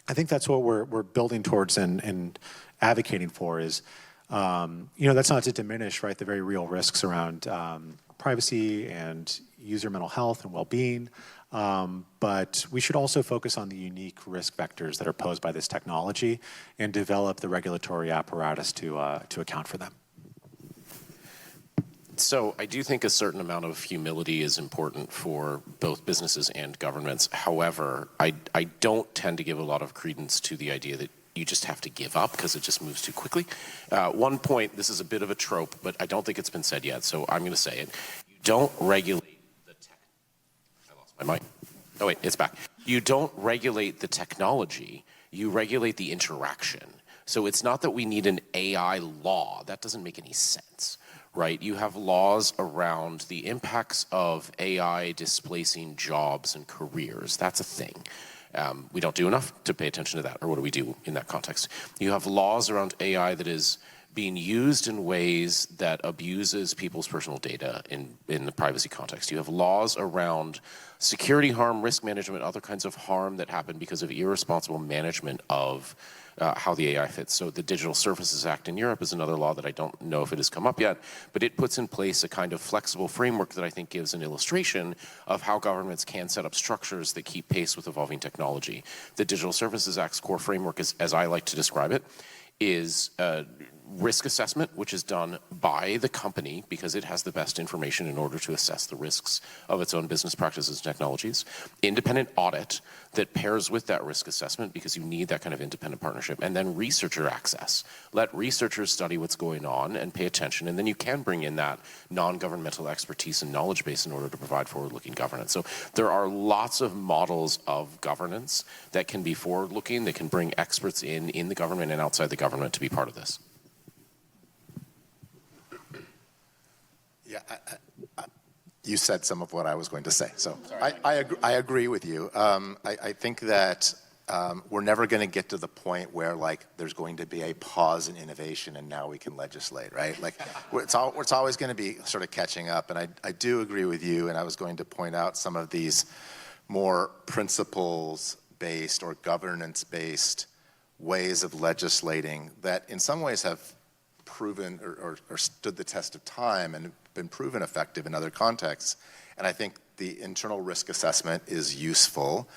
I think that's what we're building towards and advocating for is, that's not to diminish, right, the very real risks around privacy and user mental health and well-being. But we should also focus on the unique risk vectors that are posed by this technology and develop the regulatory apparatus to account for them. So I do think a certain amount of humility is important for both businesses and governments. However, I don't tend to give a lot of credence to the idea that you just have to give up because it just moves too quickly. One point, this is a bit of a trope, but I don't think it's been said yet, so I'm going to say it. You don't regulate the tech. I lost my mic. Oh, wait, it's back. You don't regulate the technology. You regulate the interaction. So it's not that we need an AI law. That doesn't make any sense, right? You have laws around the impacts of AI displacing jobs and careers. That's a thing. We don't do enough to pay attention to that, or what do we do in that context? You have laws around AI that is being used in ways that abuses people's personal data in the privacy context. You have laws around security harm, risk management, other kinds of harm that happen because of irresponsible management of how the AI fits. So the Digital Services Act in Europe is another law that I don't know if it has come up yet, but it puts in place a kind of flexible framework that I think gives an illustration of how governments can set up structures that keep pace with evolving technology. The Digital Services Act's core framework, is, as I like to describe it, is risk assessment, which is done by the company because it has the best information in order to assess the risks of its own business practices and technologies. Independent audit that pairs with that risk assessment because you need that kind of independent partnership. And then researcher access. Let researchers study what's going on and pay attention, and then you can bring in that non-governmental expertise and knowledge base in order to provide forward-looking governance. So there are lots of models of governance that can be forward-looking, that can bring experts in the government and outside the government to be part of this. Yeah, you said some of what I was going to say, so I agree with you. I think that we're never going to get to the point where there's going to be a pause in innovation and now we can legislate, right? It's always going to be sort of catching up, and I do agree with you, and I was going to point out some of these more principles-based or governance-based ways of legislating that in some ways have proven or stood the test of time and been proven effective in other contexts. And I think the internal risk assessment is useful.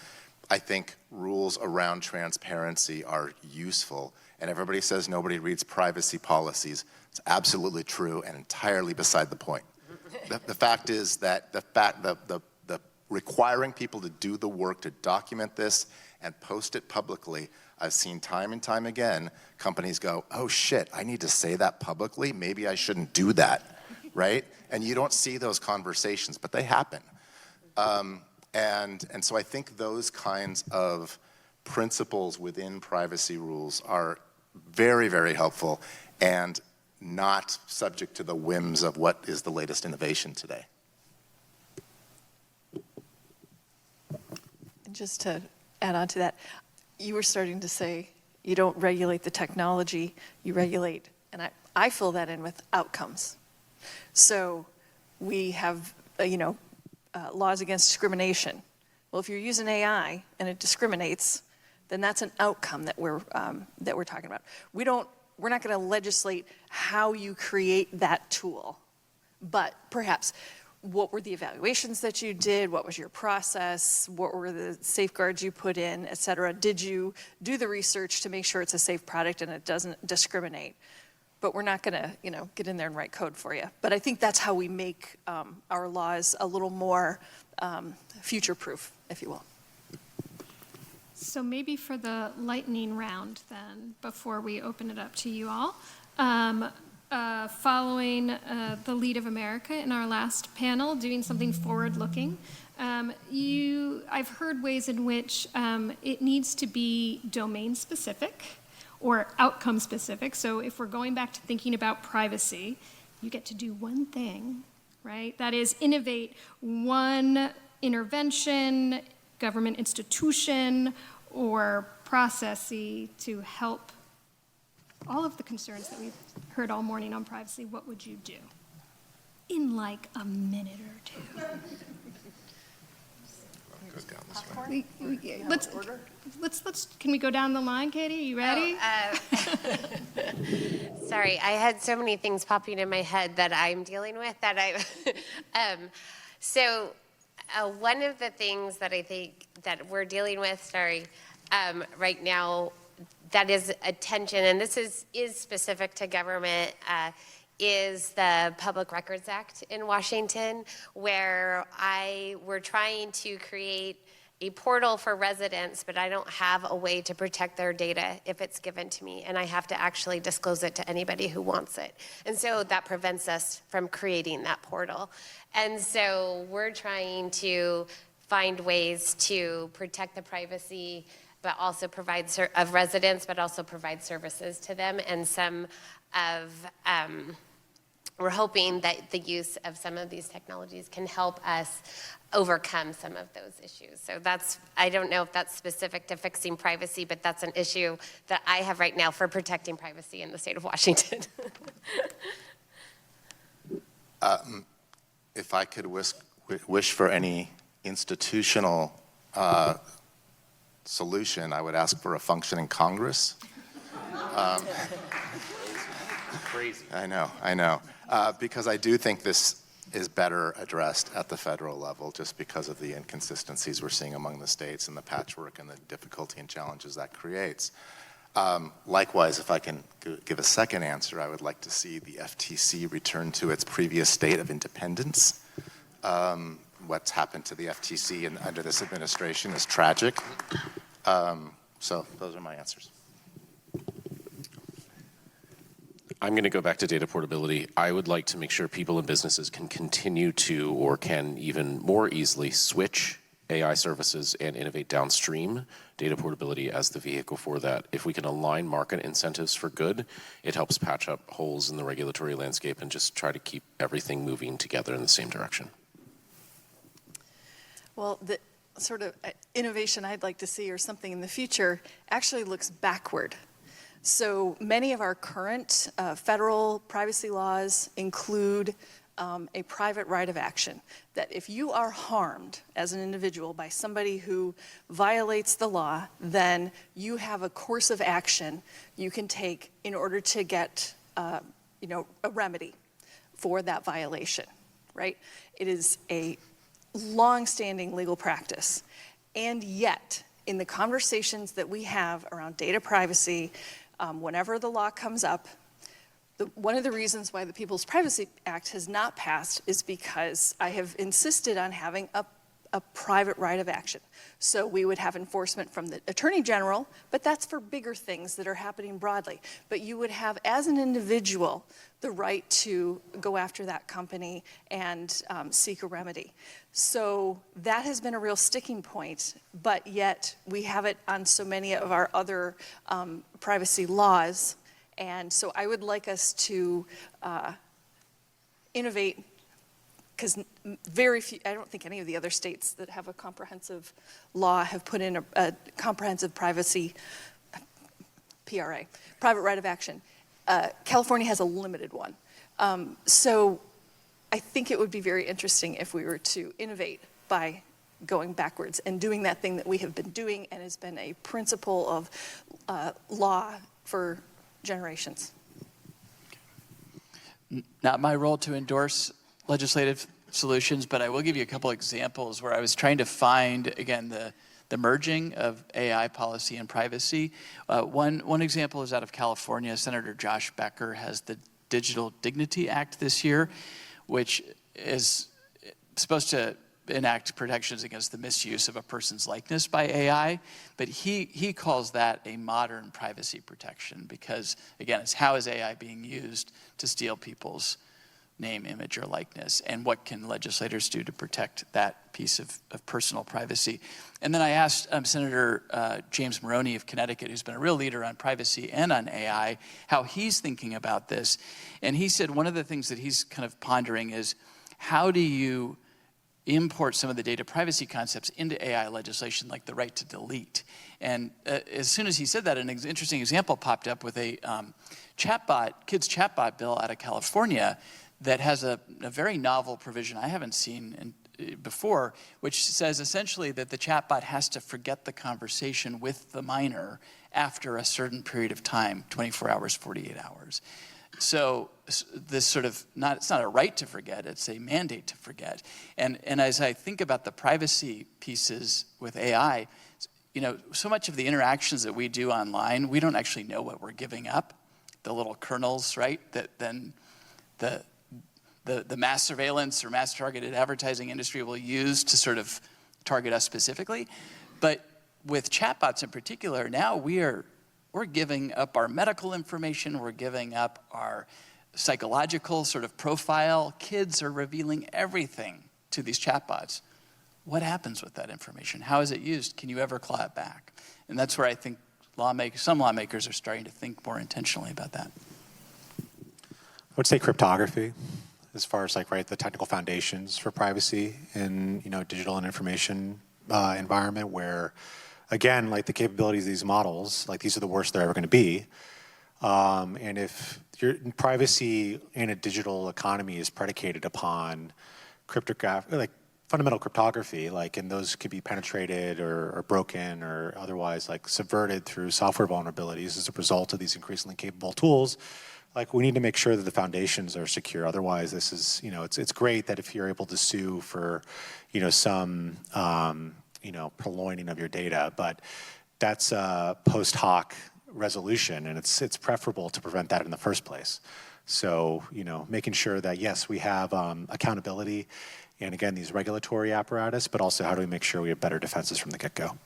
I think rules around transparency are useful. And everybody says nobody reads privacy policies. It's absolutely true and entirely beside the point. The fact is that the requiring people to do the work to document this and post it publicly, I've seen time and time again, companies go, oh shit, I need to say that publicly? Maybe I shouldn't do that, right? And you don't see those conversations, but they happen. And so I think those kinds of principles within privacy rules are very, very helpful. And not subject to the whims of what is the latest innovation today. And just to add on to that, you were starting to say you don't regulate the technology, you regulate, and I fill that in with outcomes. So we have, laws against discrimination. Well, if you're using AI and it discriminates, then that's an outcome that we're talking about. We're not going to legislate how you create that tool, but perhaps what were the evaluations that you did? What was your process? What were the safeguards you put in, et cetera? Did you do the research to make sure it's a safe product and it doesn't discriminate? But we're not going to, get in there and write code for you. But I think that's how we make our laws a little more future-proof, if you will. So maybe for the lightning round then, before we open it up to you all, following the lead of America in our last panel, doing something forward-looking, I've heard ways in which it needs to be domain-specific or outcome-specific. So if we're going back to thinking about privacy, you get to do one thing, right? That is innovate one intervention, government institution, or processy to help all of the concerns that we've heard all morning on privacy. What would you do in like a minute or two? Let's, can we go down the line, Katie? Are you ready? Sorry, I had so many things popping in my head that I'm dealing with that one of the things that I think that we're dealing with, right now, that is attention, and this is specific to government, is the Public Records Act in Washington, where we're trying to create a portal for residents, but I don't have a way to protect their data if it's given to me, and I have to actually disclose it to anybody who wants it. And so that prevents us from creating that portal. And so we're trying to find ways to protect the privacy, but also provide of residents, but also provide services to them. And we're hoping that the use of some of these technologies can help us overcome some of those issues. So I don't know if that's specific to fixing privacy, but that's an issue that I have right now for protecting privacy in the state of Washington. If I could wish for any institutional solution, I would ask for a functioning Congress. Crazy. I know. Because I do think this is better addressed at the federal level just because of the inconsistencies we're seeing among the states and the patchwork and the difficulty and challenges that creates. Likewise, if I can give a second answer, I would like to see the FTC return to its previous state of independence. What's happened to the FTC under this administration is tragic. So those are my answers. I'm going to go back to data portability. I would like to make sure people and businesses can continue to, or can even more easily, switch AI services and innovate downstream data portability as the vehicle for that. If we can align market incentives for good, it helps patch up holes in the regulatory landscape and just try to keep everything moving together in the same direction. Well, the sort of innovation I'd like to see or something in the future actually looks backward. So many of our current federal privacy laws include a private right of action, that if you are harmed as an individual by somebody who violates the law, then you have a course of action you can take in order to get a remedy for that violation, right? It is a long-standing legal practice. And yet, in the conversations that we have around data privacy, whenever the law comes up, one of the reasons why the People's Privacy Act has not passed is because I have insisted on having a private right of action. So we would have enforcement from the Attorney General, but that's for bigger things that are happening broadly. But you would have, as an individual, the right to go after that company and seek a remedy. So that has been a real sticking point, but yet we have it on so many of our other privacy laws. And so I would like us to innovate, because very few, I don't think any of the other states that have a comprehensive law have put in a comprehensive privacy, PRA, private right of action. California has a limited one. So I think it would be very interesting if we were to innovate by going backwards and doing that thing that we have been doing and has been a principle of law for generations. Not my role to endorse legislative solutions, but I will give you a couple examples where I was trying to find, again, the merging of AI policy and privacy. One example is out of California. Senator Josh Becker has the Digital Dignity Act this year, which is supposed to enact protections against the misuse of a person's likeness by AI, but he calls that a modern privacy protection because, again, it's how is AI being used to steal people's name, image, or likeness, and what can legislators do to protect that piece of personal privacy. And then I asked Senator James Maroney of Connecticut, who's been a real leader on privacy and on AI, how he's thinking about this. And he said one of the things that he's kind of pondering is, how do you import some of the data privacy concepts into AI legislation, like the right to delete? And as soon as he said that, an interesting example popped up with a kids chatbot bill out of California that has a very novel provision I haven't seen before, which says essentially that the chatbot has to forget the conversation with the minor after a certain period of time, 24 hours, 48 hours. So this sort of, it's not a right to forget, it's a mandate to forget. And as I think about the privacy pieces with AI, so much of the interactions that we do online, we don't actually know what we're giving up. The little kernels, right, that then the mass surveillance or mass targeted advertising industry will use to sort of target us specifically. But with chatbots in particular, now we're giving up our medical information, we're giving up our psychological sort of profile. Kids are revealing everything to these chatbots. What happens with that information? How is it used? Can you ever claw it back? And that's where I think some lawmakers are starting to think more intentionally about that. I would say cryptography, as far as the technical foundations for privacy in digital and information environment, where again, the capabilities of these models, these are the worst they're ever going to be. And if your privacy in a digital economy is predicated upon fundamental cryptography, and those could be penetrated or broken or otherwise subverted through software vulnerabilities as a result of these increasingly capable tools, we need to make sure that the foundations are secure. Otherwise, this is, it's great that if you're able to sue for, some, purloining of your data, but that's a post hoc resolution, and it's preferable to prevent that in the first place. So, making sure that, yes, we have accountability and, again, these regulatory apparatus, but also how do we make sure we have better defenses from the get-go?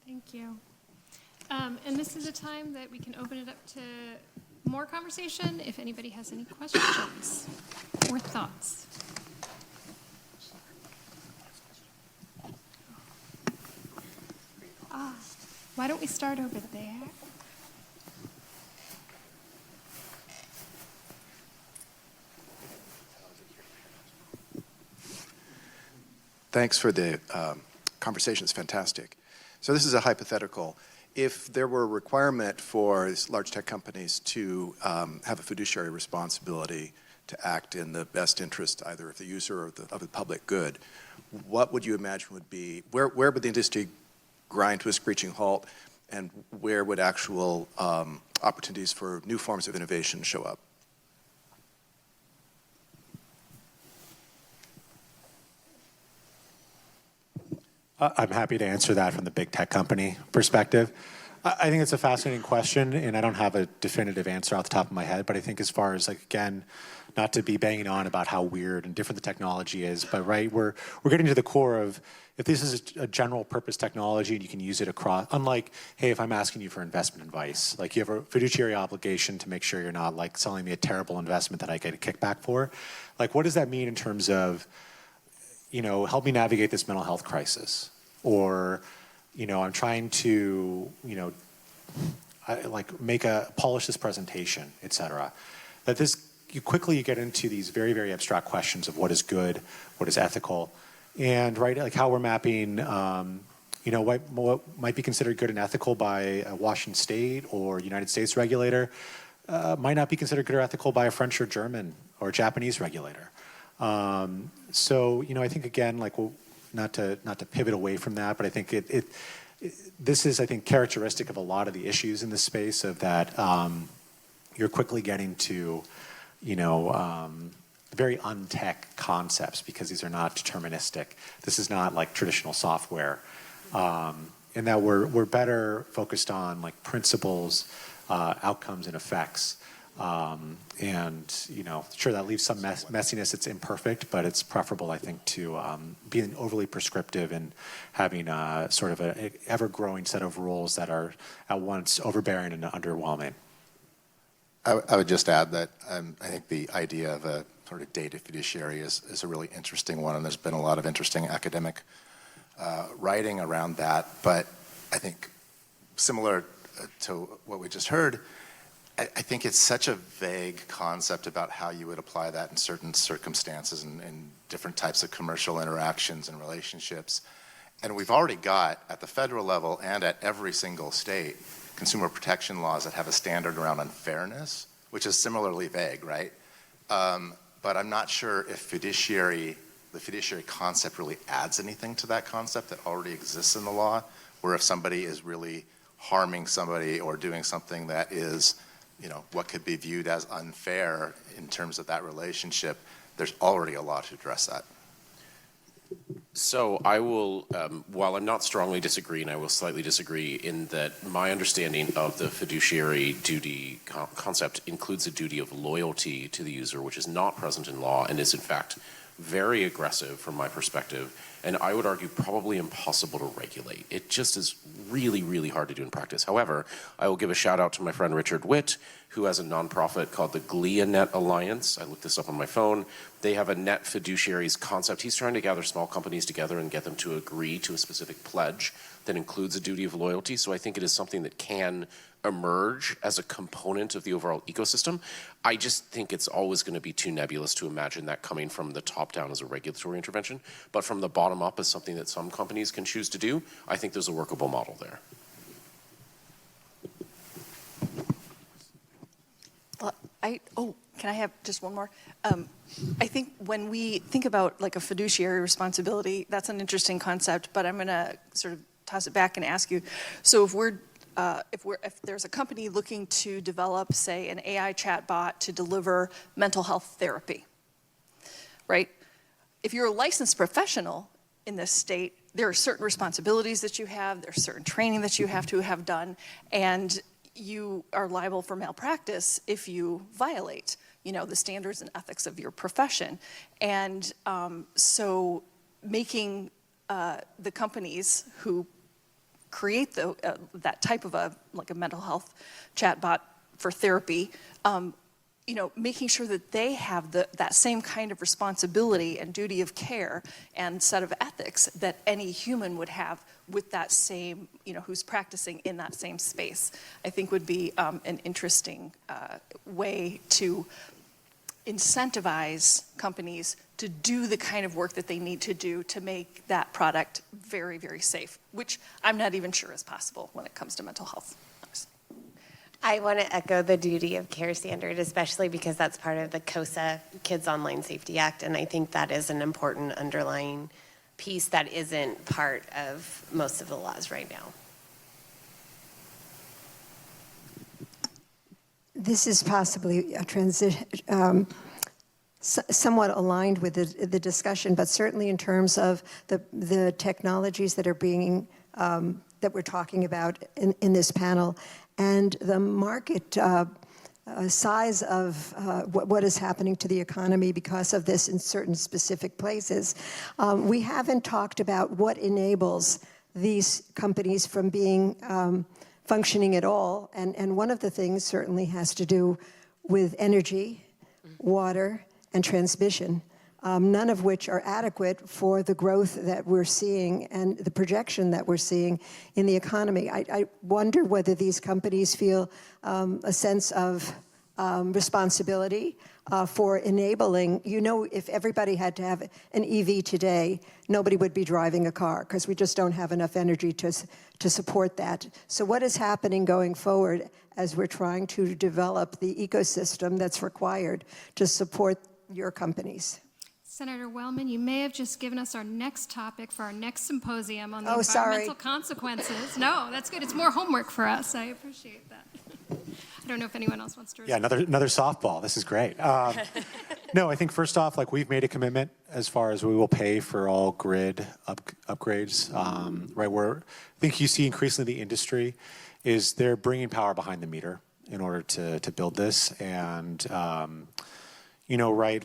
Thank you. And this is a time that we can open it up to more conversation if anybody has any questions or thoughts. Why don't we start over there? Thanks for the conversation. It's fantastic. So this is a hypothetical. If there were a requirement for these large tech companies to have a fiduciary responsibility to act in the best interest either of the user or of the public good, what would you imagine would be, where would the industry grind to a screeching halt, and where would actual opportunities for new forms of innovation show up? I'm happy to answer that from the big tech company perspective. I think it's a fascinating question, and I don't have a definitive answer off the top of my head, but I think as far as, again, not to be banging on about how weird and different the technology is, but we're getting to the core of, if this is a general purpose technology and you can use it across, unlike, hey, if I'm asking you for investment advice, you have a fiduciary obligation to make sure you're not selling me a terrible investment that I get a kickback for. What does that mean in terms of, help me navigate this mental health crisis? Or, I'm trying to, polish this presentation, et cetera. That you get into these very, very abstract questions of what is good, what is ethical, and right, like how we're mapping, what might be considered good and ethical by a Washington State or United States regulator might not be considered good or ethical by a French or German or Japanese regulator. So, I think again, not to pivot away from that, but I think this is, I think, characteristic of a lot of the issues in this space of that you're quickly getting to, very untech concepts because these are not deterministic. This is not like traditional software. And that we're better focused on like principles, outcomes, and effects. Sure, that leaves some messiness. It's imperfect, but it's preferable, I think, to being overly prescriptive and having sort of an ever-growing set of rules that are at once overbearing and underwhelming. I would just add that I think the idea of a sort of data fiduciary is a really interesting one, and there's been a lot of interesting academic writing around that. But I think similar to what we just heard, I think it's such a vague concept about how you would apply that in certain circumstances and different types of commercial interactions and relationships. And we've already got, at the federal level and at every single state, consumer protection laws that have a standard around unfairness, which is similarly vague, right? But I'm not sure if the fiduciary concept really adds anything to that concept that already exists in the law, or if somebody is really harming somebody or doing something that is, what could be viewed as unfair in terms of that relationship, there's already a law to address that. So I will, while I'm not strongly disagreeing, I will slightly disagree in that my understanding of the fiduciary duty concept includes a duty of loyalty to the user, which is not present in law and is in fact very aggressive from my perspective, and I would argue probably impossible to regulate. It just is really, really hard to do in practice. However, I will give a shout out to my friend Richard Witt, who has a nonprofit called the GliaNet Alliance. I looked this up on my phone. They have a net fiduciaries concept. He's trying to gather small companies together and get them to agree to a specific pledge that includes a duty of loyalty. So I think it is something that can emerge as a component of the overall ecosystem. I just think it's always going to be too nebulous to imagine that coming from the top down as a regulatory intervention, but from the bottom up as something that some companies can choose to do. I think there's a workable model there. Can I have just one more? I think when we think about like a fiduciary responsibility, that's an interesting concept, but I'm going to sort of toss it back and ask you, so if there's a company looking to develop, say, an AI chatbot to deliver mental health therapy, right? If you're a licensed professional in this state, there are certain responsibilities that you have, there's certain training that you have to have done, and you are liable for malpractice if you violate, the standards and ethics of your profession. And so making the companies who create that type of a mental health chatbot for therapy, making sure that they have that same kind of responsibility and duty of care and set of ethics that any human would have with that same, who's practicing in that same space, I think would be an interesting way to incentivize companies to do the kind of work that they need to do to make that product very, very safe, which I'm not even sure is possible when it comes to mental health. I want to echo the duty of care standard, especially because that's part of the COSA, Kids Online Safety Act, and I think that is an important underlying piece that isn't part of most of the laws right now. This is possibly a transition, somewhat aligned with the discussion, but certainly in terms of the technologies that are being, that we're talking about in this panel, and the market size of what is happening to the economy because of this in certain specific places. We haven't talked about what enables these companies from being functioning at all, and one of the things certainly has to do with energy, water, and transmission. none of which are adequate for the growth that we're seeing and the projection that we're seeing in the economy. I wonder whether these companies feel a sense of responsibility for enabling. If everybody had to have an EV today, nobody would be driving a car because we just don't have enough energy to support that. So what is happening going forward as we're trying to develop the ecosystem that's required to support your companies? Senator Wellman, you may have just given us our next topic for our next symposium on the Oh, sorry. environmental consequences. No, that's good. It's more homework for us. I appreciate that. I don't know if anyone else wants to Yeah, another softball. This is great. No, I think first off, we've made a commitment as far as we will pay for all grid upgrades. Right, where I think you see increasingly the industry is they're bringing power behind the meter in order to build this, and right,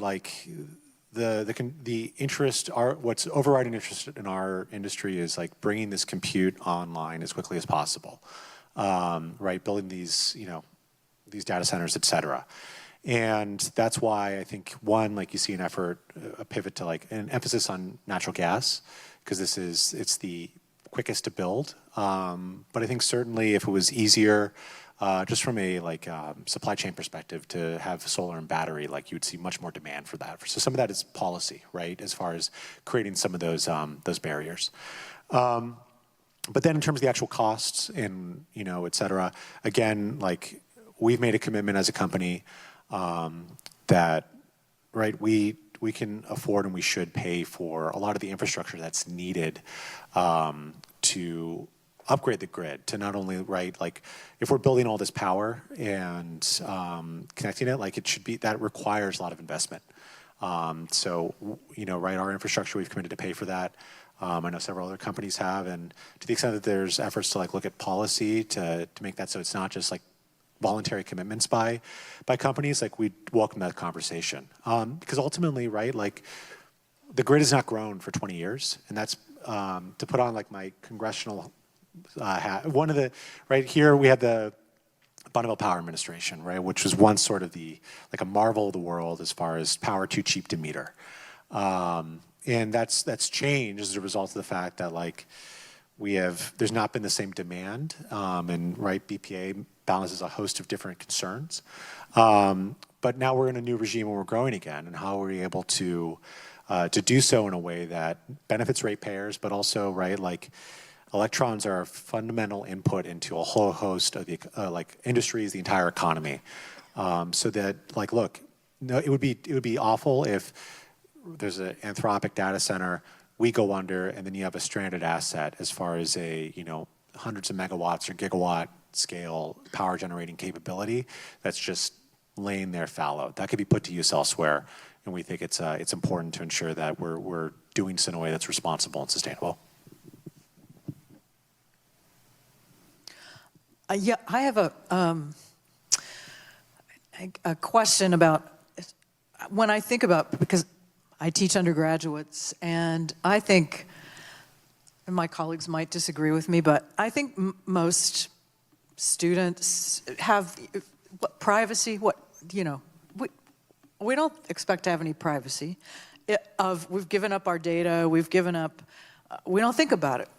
the interest, what's overriding interest in our industry is bringing this compute online as quickly as possible. Right, building these these data centers, et cetera. And that's why I think, one, you see a pivot to an emphasis on natural gas, because it's the quickest to build. But I think certainly if it was easier, just from a supply chain perspective, to have solar and battery, you would see much more demand for that. So some of that is policy, right, as far as creating some of those barriers. But then in terms of the actual costs and, et cetera, again, we've made a commitment as a company that, right, we can afford and we should pay for a lot of the infrastructure that's needed to upgrade the grid, to not only, right, if we're building all this power and connecting it, it should be, that requires a lot of investment. So, right, our infrastructure, we've committed to pay for that. I know several other companies have, and to the extent that there's efforts to look at policy to make that so it's not just voluntary commitments by companies, we welcome that conversation. Because ultimately, right, the grid has not grown for 20 years, and that's to put on my congressional hat. One of the, right here we had the Bonneville Power Administration, right, which was once sort of a marvel of the world as far as power too cheap to meter. And that's changed as a result of the fact that there's not been the same demand, and right, BPA balances a host of different concerns. But now we're in a new regime and we're growing again, and how are we able to do so in a way that benefits ratepayers, but also, right, electrons are a fundamental input into a whole host of the industries, the entire economy. So that look, no, it would be awful if there's an Anthropic data center, we go under, and then you have a stranded asset as far as a hundreds of megawatts or gigawatt scale power generating capability that's just laying there fallow. That could be put to use elsewhere, and we think it's important to ensure that we're doing so in a way that's responsible and sustainable. Yeah, I have a question about, when I think about, because I teach undergraduates, and I think, and my colleagues might disagree with me, but I think most students have privacy. We don't expect to have any privacy. We've given up our data. We've given up. We don't think about it,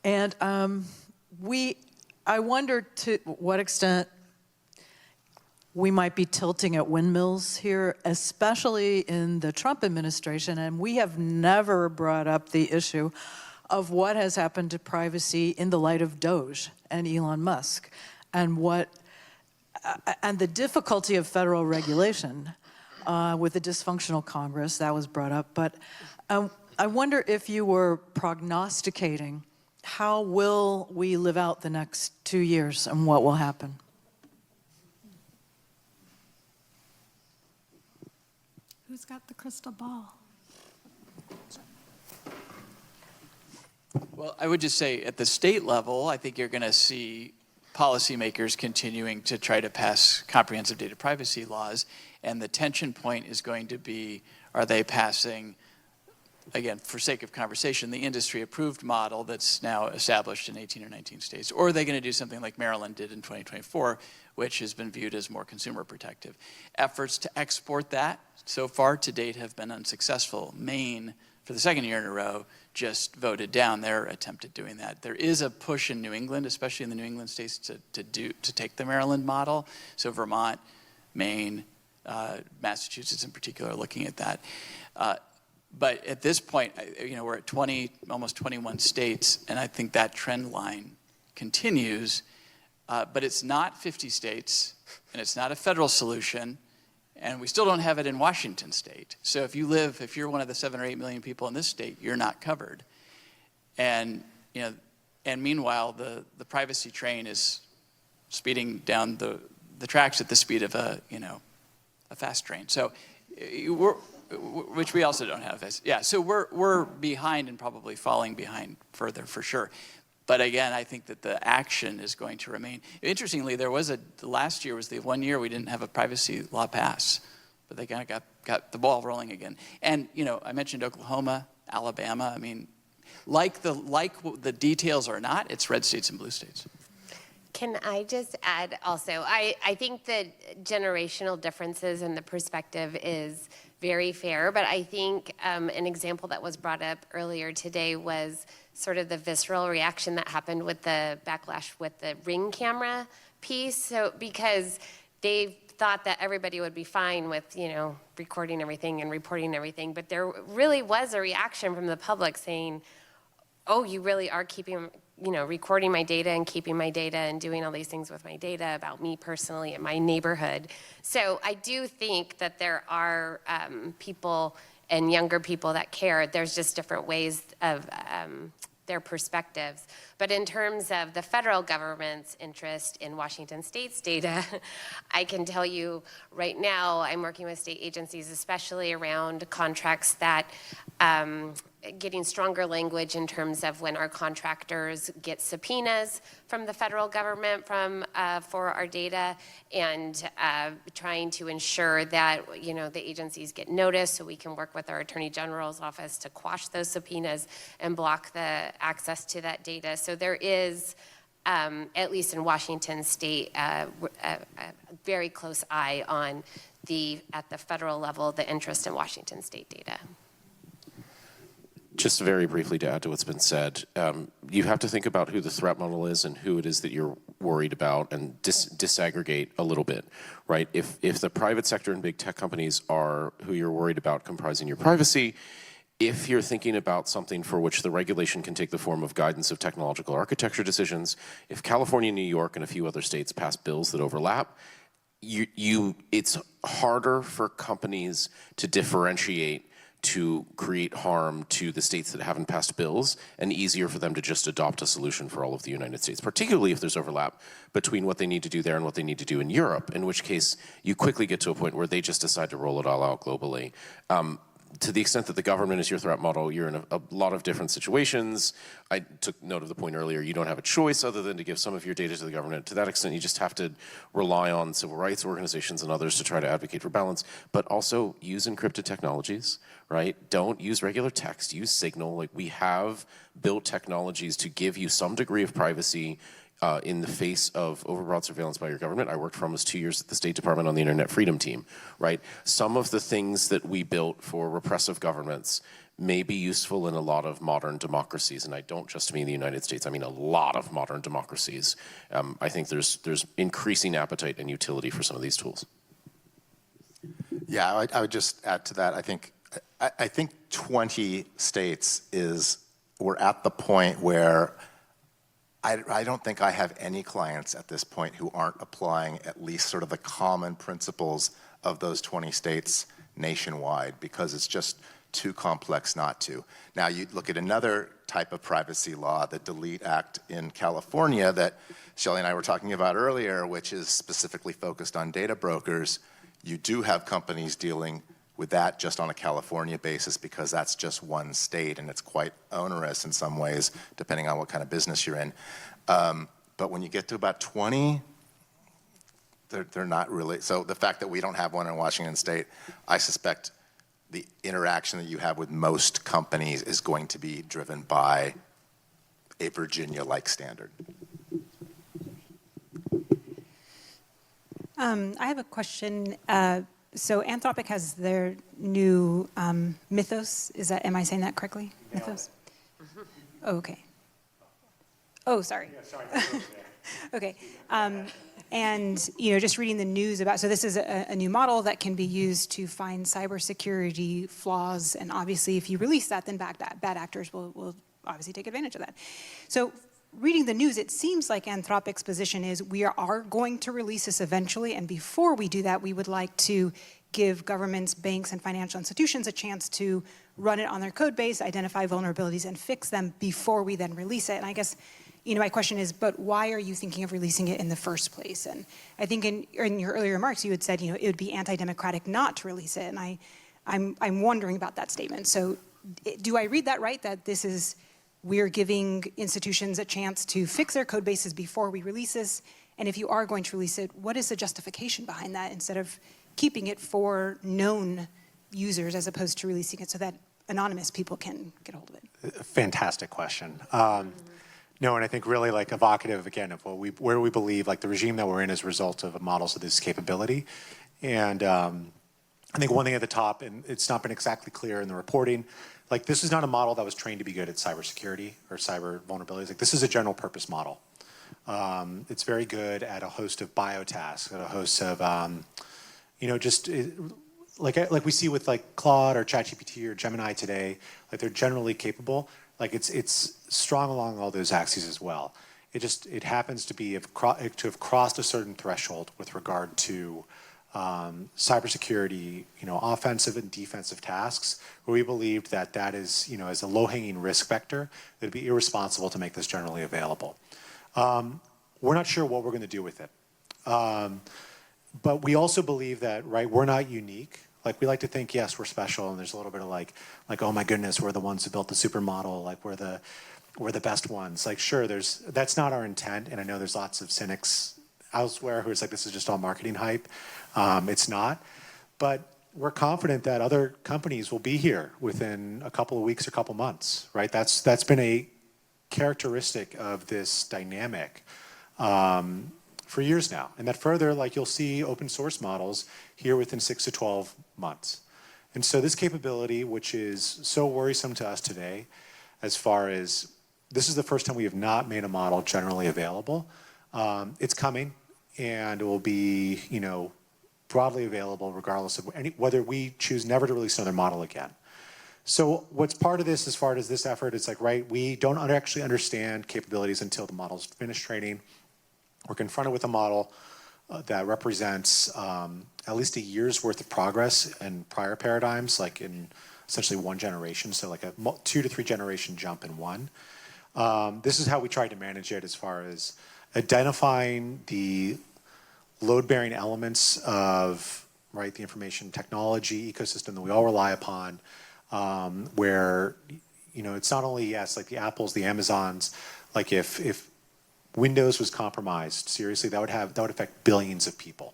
and I wonder to what extent we might be tilting at windmills here, especially in the Trump administration, and we have never brought up the issue of what has happened to privacy in the light of Doge and Elon Musk, and the difficulty of federal regulation with the dysfunctional Congress. That was brought up, but I wonder if you were prognosticating how will we live out the next 2 years and what will happen? Who's got the crystal ball? Well, I would just say at the state level, I think you're going to see policymakers continuing to try to pass comprehensive data privacy laws, and the tension point is going to be, are they passing again, for sake of conversation, the industry-approved model that's now established in 18 or 19 states? Or are they going to do something like Maryland did in 2024, which has been viewed as more consumer protective? Efforts to export that so far to date have been unsuccessful. Maine, for the second year in a row, just voted down their attempt at doing that. There is a push in New England, especially in the New England states, to take the Maryland model. So Vermont, Maine, Massachusetts in particular are looking at that. But at this point, we're at 20, almost 21 states, and I think that trend line continues. But it's not 50 states, and it's not a federal solution, and we still don't have it in Washington state. So if you're one of the 7 or 8 million people in this state, you're not covered. And meanwhile, the privacy train is speeding down the tracks at the speed of a fast train. So which we also don't have. So we're behind and probably falling behind further for sure. But again, I think that the action is going to remain. Interestingly, last year was the 1 year we didn't have a privacy law pass, but they kind of got the ball rolling again. And I mentioned Oklahoma, Alabama. I mean, like the details are not, it's red states and blue states. Can I just add also, I think that generational differences in the perspective is very fair, but I think an example that was brought up earlier today was sort of the visceral reaction that happened with the backlash with the Ring camera piece. So because they thought that everybody would be fine with, recording everything and reporting everything, but there really was a reaction from the public saying, oh, you really are keeping, recording my data and keeping my data and doing all these things with my data about me personally and my neighborhood. So I do think that there are people and younger people that care. There's just different ways of their perspectives. But in terms of the federal government's interest in Washington State's data, I can tell you right now I'm working with state agencies, especially around contracts that getting stronger language in terms of when our contractors get subpoenas from the federal government for our data, and trying to ensure that the agencies get notice so we can work with our Attorney General's office to quash those subpoenas and block the access to that data. So there is, at least in Washington State, a very close eye on at the federal level, the interest in Washington State data. Just very briefly to add to what's been said, you have to think about who the threat model is and who it is that you're worried about, and disaggregate a little bit, right? If the private sector and big tech companies are who you're worried about comprising your privacy, if you're thinking about something for which the regulation can take the form of guidance of technological architecture decisions, if California, New York, and a few other states pass bills that overlap, it's harder for companies to differentiate to create harm to the states that haven't passed bills, and easier for them to just adopt a solution for all of the United States, particularly if there's overlap between what they need to do there and what they need to do in Europe, in which case you quickly get to a point where they just decide to roll it all out globally. To the extent that the government is your threat model, you're in a lot of different situations. I took note of the point earlier, you don't have a choice other than to give some of your data to the government. To that extent, you just have to rely on civil rights organizations and others to try to advocate for balance, but also use encrypted technologies, right? Don't use regular text, use Signal. Like, we have built technologies to give you some degree of privacy in the face of overbroad surveillance by your government. I worked for almost 2 years at the State Department on the Internet Freedom Team, right? Some of the things that we built for repressive governments may be useful in a lot of modern democracies, and I don't just mean the United States, I mean a lot of modern democracies. I think there's increasing appetite and utility for some of these tools. Yeah, I would just add to that. I think 20 states we're at the point where I don't think I have any clients at this point who aren't applying at least sort of the common principles of those 20 states nationwide, because it's just too complex not to. Now, you look at another type of privacy law, the Delete Act in California that Shelley and I were talking about earlier, which is specifically focused on data brokers. You do have companies dealing with that just on a California basis, because that's just one state and it's quite onerous in some ways, depending on what kind of business you're in. But when you get to about 20, they're not really. So the fact that we don't have one in Washington State, I suspect the interaction that you have with most companies is going to be driven by a Virginia-like standard. I have a question. So Anthropic has their new Mythos. Am I saying that correctly? Mythos? Oh, okay. Oh, sorry. Yeah, sorry. Okay. And, just reading the news about, so this is a new model that can be used to find cybersecurity flaws. And obviously, if you release that, then bad actors will obviously take advantage of that. So reading the news, it seems like Anthropic's position is we are going to release this eventually. And before we do that, we would like to give governments, banks, and financial institutions a chance to run it on their code base, identify vulnerabilities, and fix them before we then release it. And I guess, my question is, but why are you thinking of releasing it in the first place? And I think in your earlier remarks, you had said, it would be anti-democratic not to release it. And I'm wondering about that statement. So do I read that right, that we're giving institutions a chance to fix their code bases before we release this? And if you are going to release it, what is the justification behind that instead of keeping it for known users as opposed to releasing it so that anonymous people can get a hold of it? Fantastic question. No, and I think really evocative again of where we believe the regime that we're in is a result of models of this capability. And I think one thing at the top, and it's not been exactly clear in the reporting, this is not a model that was trained to be good at cybersecurity or cyber vulnerabilities. This is a general purpose model. It's very good at a host of biotasks, at a host of, like we see with Claude or ChatGPT or Gemini today, they're generally capable. It's strong along all those axes as well. It happens to have crossed a certain threshold with regard to cybersecurity, offensive and defensive tasks, where we believed that is, as a low-hanging risk vector, it'd be irresponsible to make this generally available. We're not sure what we're going to do with it. But we also believe that, we're not unique. We like to think, yes, we're special, and there's a little bit of oh my goodness, we're the ones who built the supermodel, we're the best ones. Sure, that's not our intent, and I know there's lots of cynics elsewhere who is this is just all marketing hype. It's not. But we're confident that other companies will be here within a couple of weeks or couple months, That's been a characteristic of this dynamic for years now. And that further, you'll see open source models here within 6 to 12 months. And so this capability, which is so worrisome to us today, as far as this is the first time we have not made a model generally available, it's coming, and it will be, broadly available regardless of whether we choose never to release another model again. So what's part of this as far as this effort is we don't actually understand capabilities until the model's finished training. We're confronted with a model that represents at least a year's worth of progress in prior paradigms, in essentially one generation, so a 2 to 3 generation jump in one. This is how we tried to manage it as far as identifying the load-bearing elements of the information technology ecosystem that we all rely upon, where it's not only the Apples, the Amazons, if Windows was compromised, seriously, that would affect billions of people.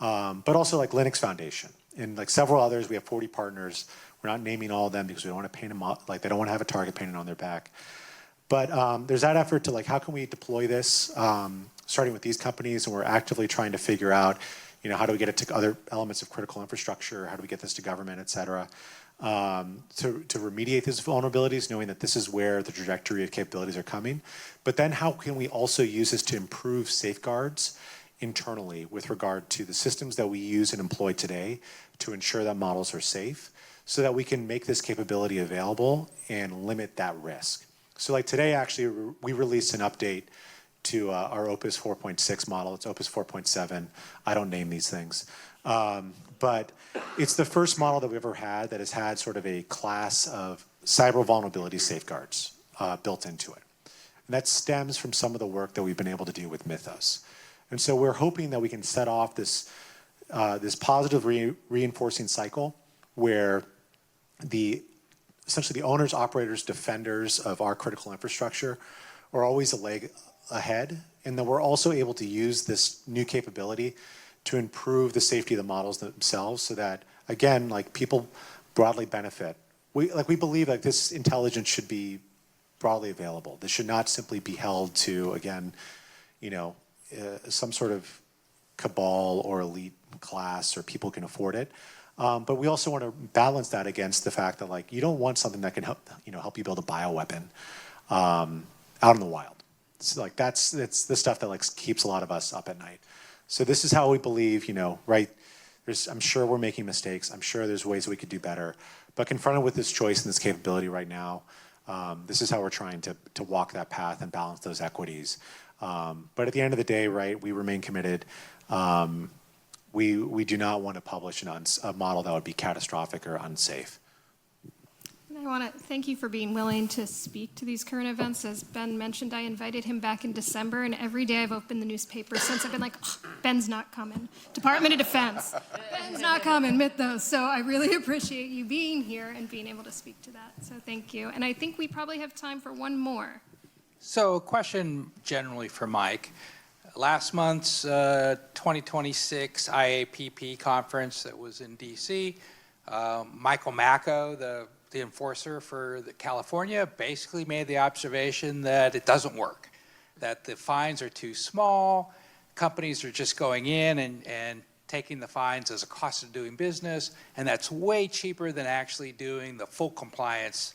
But also Linux Foundation and several others. We have 40 partners. We're not naming all of them because we don't want to paint them up, they don't want to have a target painted on their back. But there's that effort to how can we deploy this, starting with these companies, and we're actively trying to figure out, how do we get it to other elements of critical infrastructure, how do we get this to government, et cetera, to remediate these vulnerabilities, knowing that this is where the trajectory of capabilities are coming. But then how can we also use this to improve safeguards internally with regard to the systems that we use and employ today to ensure that models are safe, so that we can make this capability available and limit that risk. So today, actually, we released an update to our Opus 4.6 model. It's Opus 4.7. I don't name these things. But it's the first model that we've ever had that has had sort of a class of cyber vulnerability safeguards built into it. And that stems from some of the work that we've been able to do with Mythos. And so we're hoping that we can set off this positive reinforcing cycle where essentially the owners, operators, defenders of our critical infrastructure are always a leg ahead, and that we're also able to use this new capability to improve the safety of the models themselves, so that, again, people broadly benefit. We believe like this intelligence should be broadly available. This should not simply be held to, again, some sort of cabal or elite class or people can afford it. But we also want to balance that against the fact that like you don't want something that can help you build a bioweapon out in the wild. So like that's the stuff that like keeps a lot of us up at night. So this is how we believe, right? I'm sure we're making mistakes. I'm sure there's ways we could do better. But confronted with this choice and this capability right now, this is how we're trying to walk that path and balance those equities. But at the end of the day, right, we remain committed. We do not want to publish a model that would be catastrophic or unsafe. And I want to thank you for being willing to speak to these current events. As Ben mentioned, I invited him back in December, and every day I've opened the newspaper since I've been like, oh, Ben's not coming. Department of Defense, Ben's not coming, Mythos. So I really appreciate you being here and being able to speak to that. So thank you. And I think we probably have time for one more. So a question generally for Mike. Last month's 2026 IAPP conference that was in DC, Michael Macco, the enforcer for California, basically made the observation that it doesn't work, that the fines are too small, companies are just going in and taking the fines as a cost of doing business, and that's way cheaper than actually doing the full compliance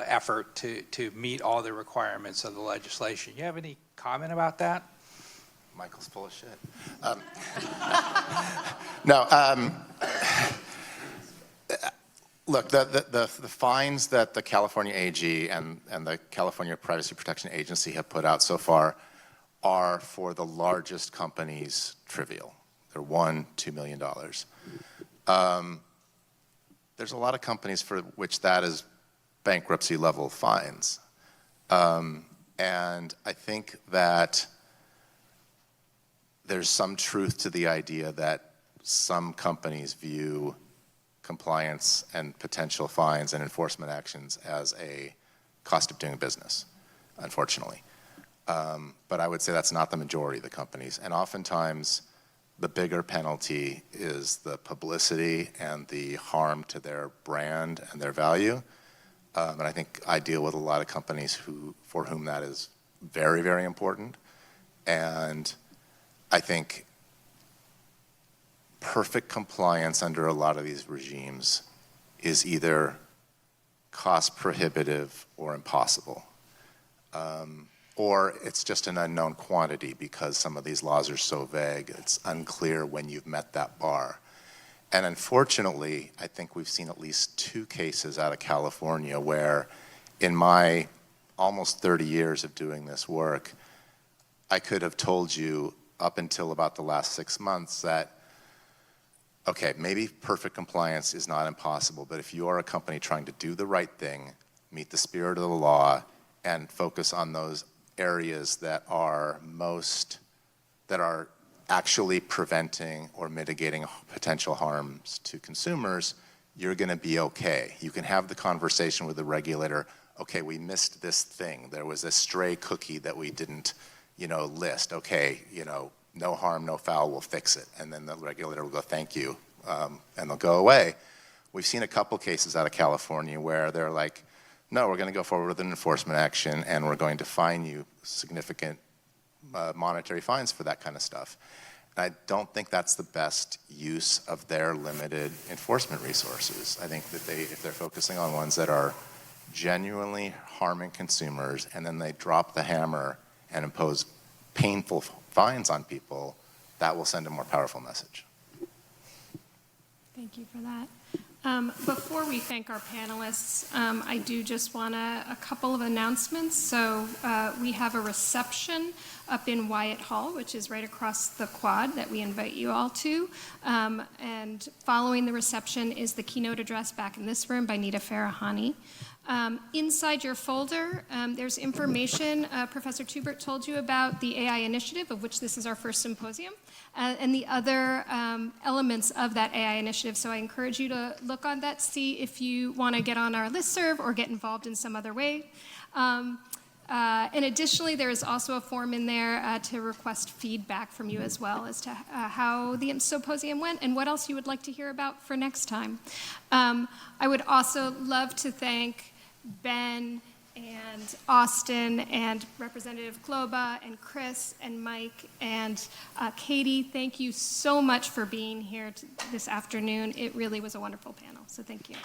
effort to meet all the requirements of the legislation. You have any comment about that? Michael's full of shit. No. Look, the fines that the California AG and the California Privacy Protection Agency have put out so far are for the largest companies trivial. They're $1-2 million. There's a lot of companies for which that is bankruptcy level fines. And I think that there's some truth to the idea that some companies view compliance and potential fines and enforcement actions as a cost of doing business, unfortunately. But I would say that's not the majority of the companies. And oftentimes, the bigger penalty is the publicity and the harm to their brand and their value. And I think I deal with a lot of companies for whom that is very, very important. And I think perfect compliance under a lot of these regimes is either cost prohibitive or impossible. Or it's just an unknown quantity because some of these laws are so vague, it's unclear when you've met that bar. And unfortunately, I think we've seen at least 2 cases out of California where in my almost 30 years of doing this work, I could have told you up until about the last 6 months that, okay, maybe perfect compliance is not impossible, but if you are a company trying to do the right thing, meet the spirit of the law, and focus on those areas that are actually preventing or mitigating potential harms to consumers, you're gonna be okay. You can have the conversation with the regulator, okay, we missed this thing. There was a stray cookie that we didn't list. Okay, no harm, no foul, we'll fix it. And then the regulator will go, thank you, and they'll go away. We've seen a couple cases out of California where they're like, no, we're gonna go forward with an enforcement action and we're going to fine you significant monetary fines for that kind of stuff. And I don't think that's the best use of their limited enforcement resources. I think that if they're focusing on ones that are genuinely harming consumers and then they drop the hammer and impose painful fines on people, that will send a more powerful message. Thank you for that. Before we thank our panelists, I do just want a couple of announcements. So we have a reception up in Wyatt Hall, which is right across the quad that we invite you all to. And following the reception is the keynote address back in this room by Nita Farahani. Inside your folder, there's information Professor Tubert told you about the AI initiative, of which this is our first symposium, and the other elements of that AI initiative. So I encourage you to look on that, see if you want to get on our listserv or get involved in some other way. And additionally, there is also a form in there to request feedback from you as well as to how the symposium went and what else you would like to hear about for next time. I would also love to thank Ben and Austin and Representative Kloba and Chris and Mike and Katie. Thank you so much for being here this afternoon. It really was a wonderful panel, so thank you.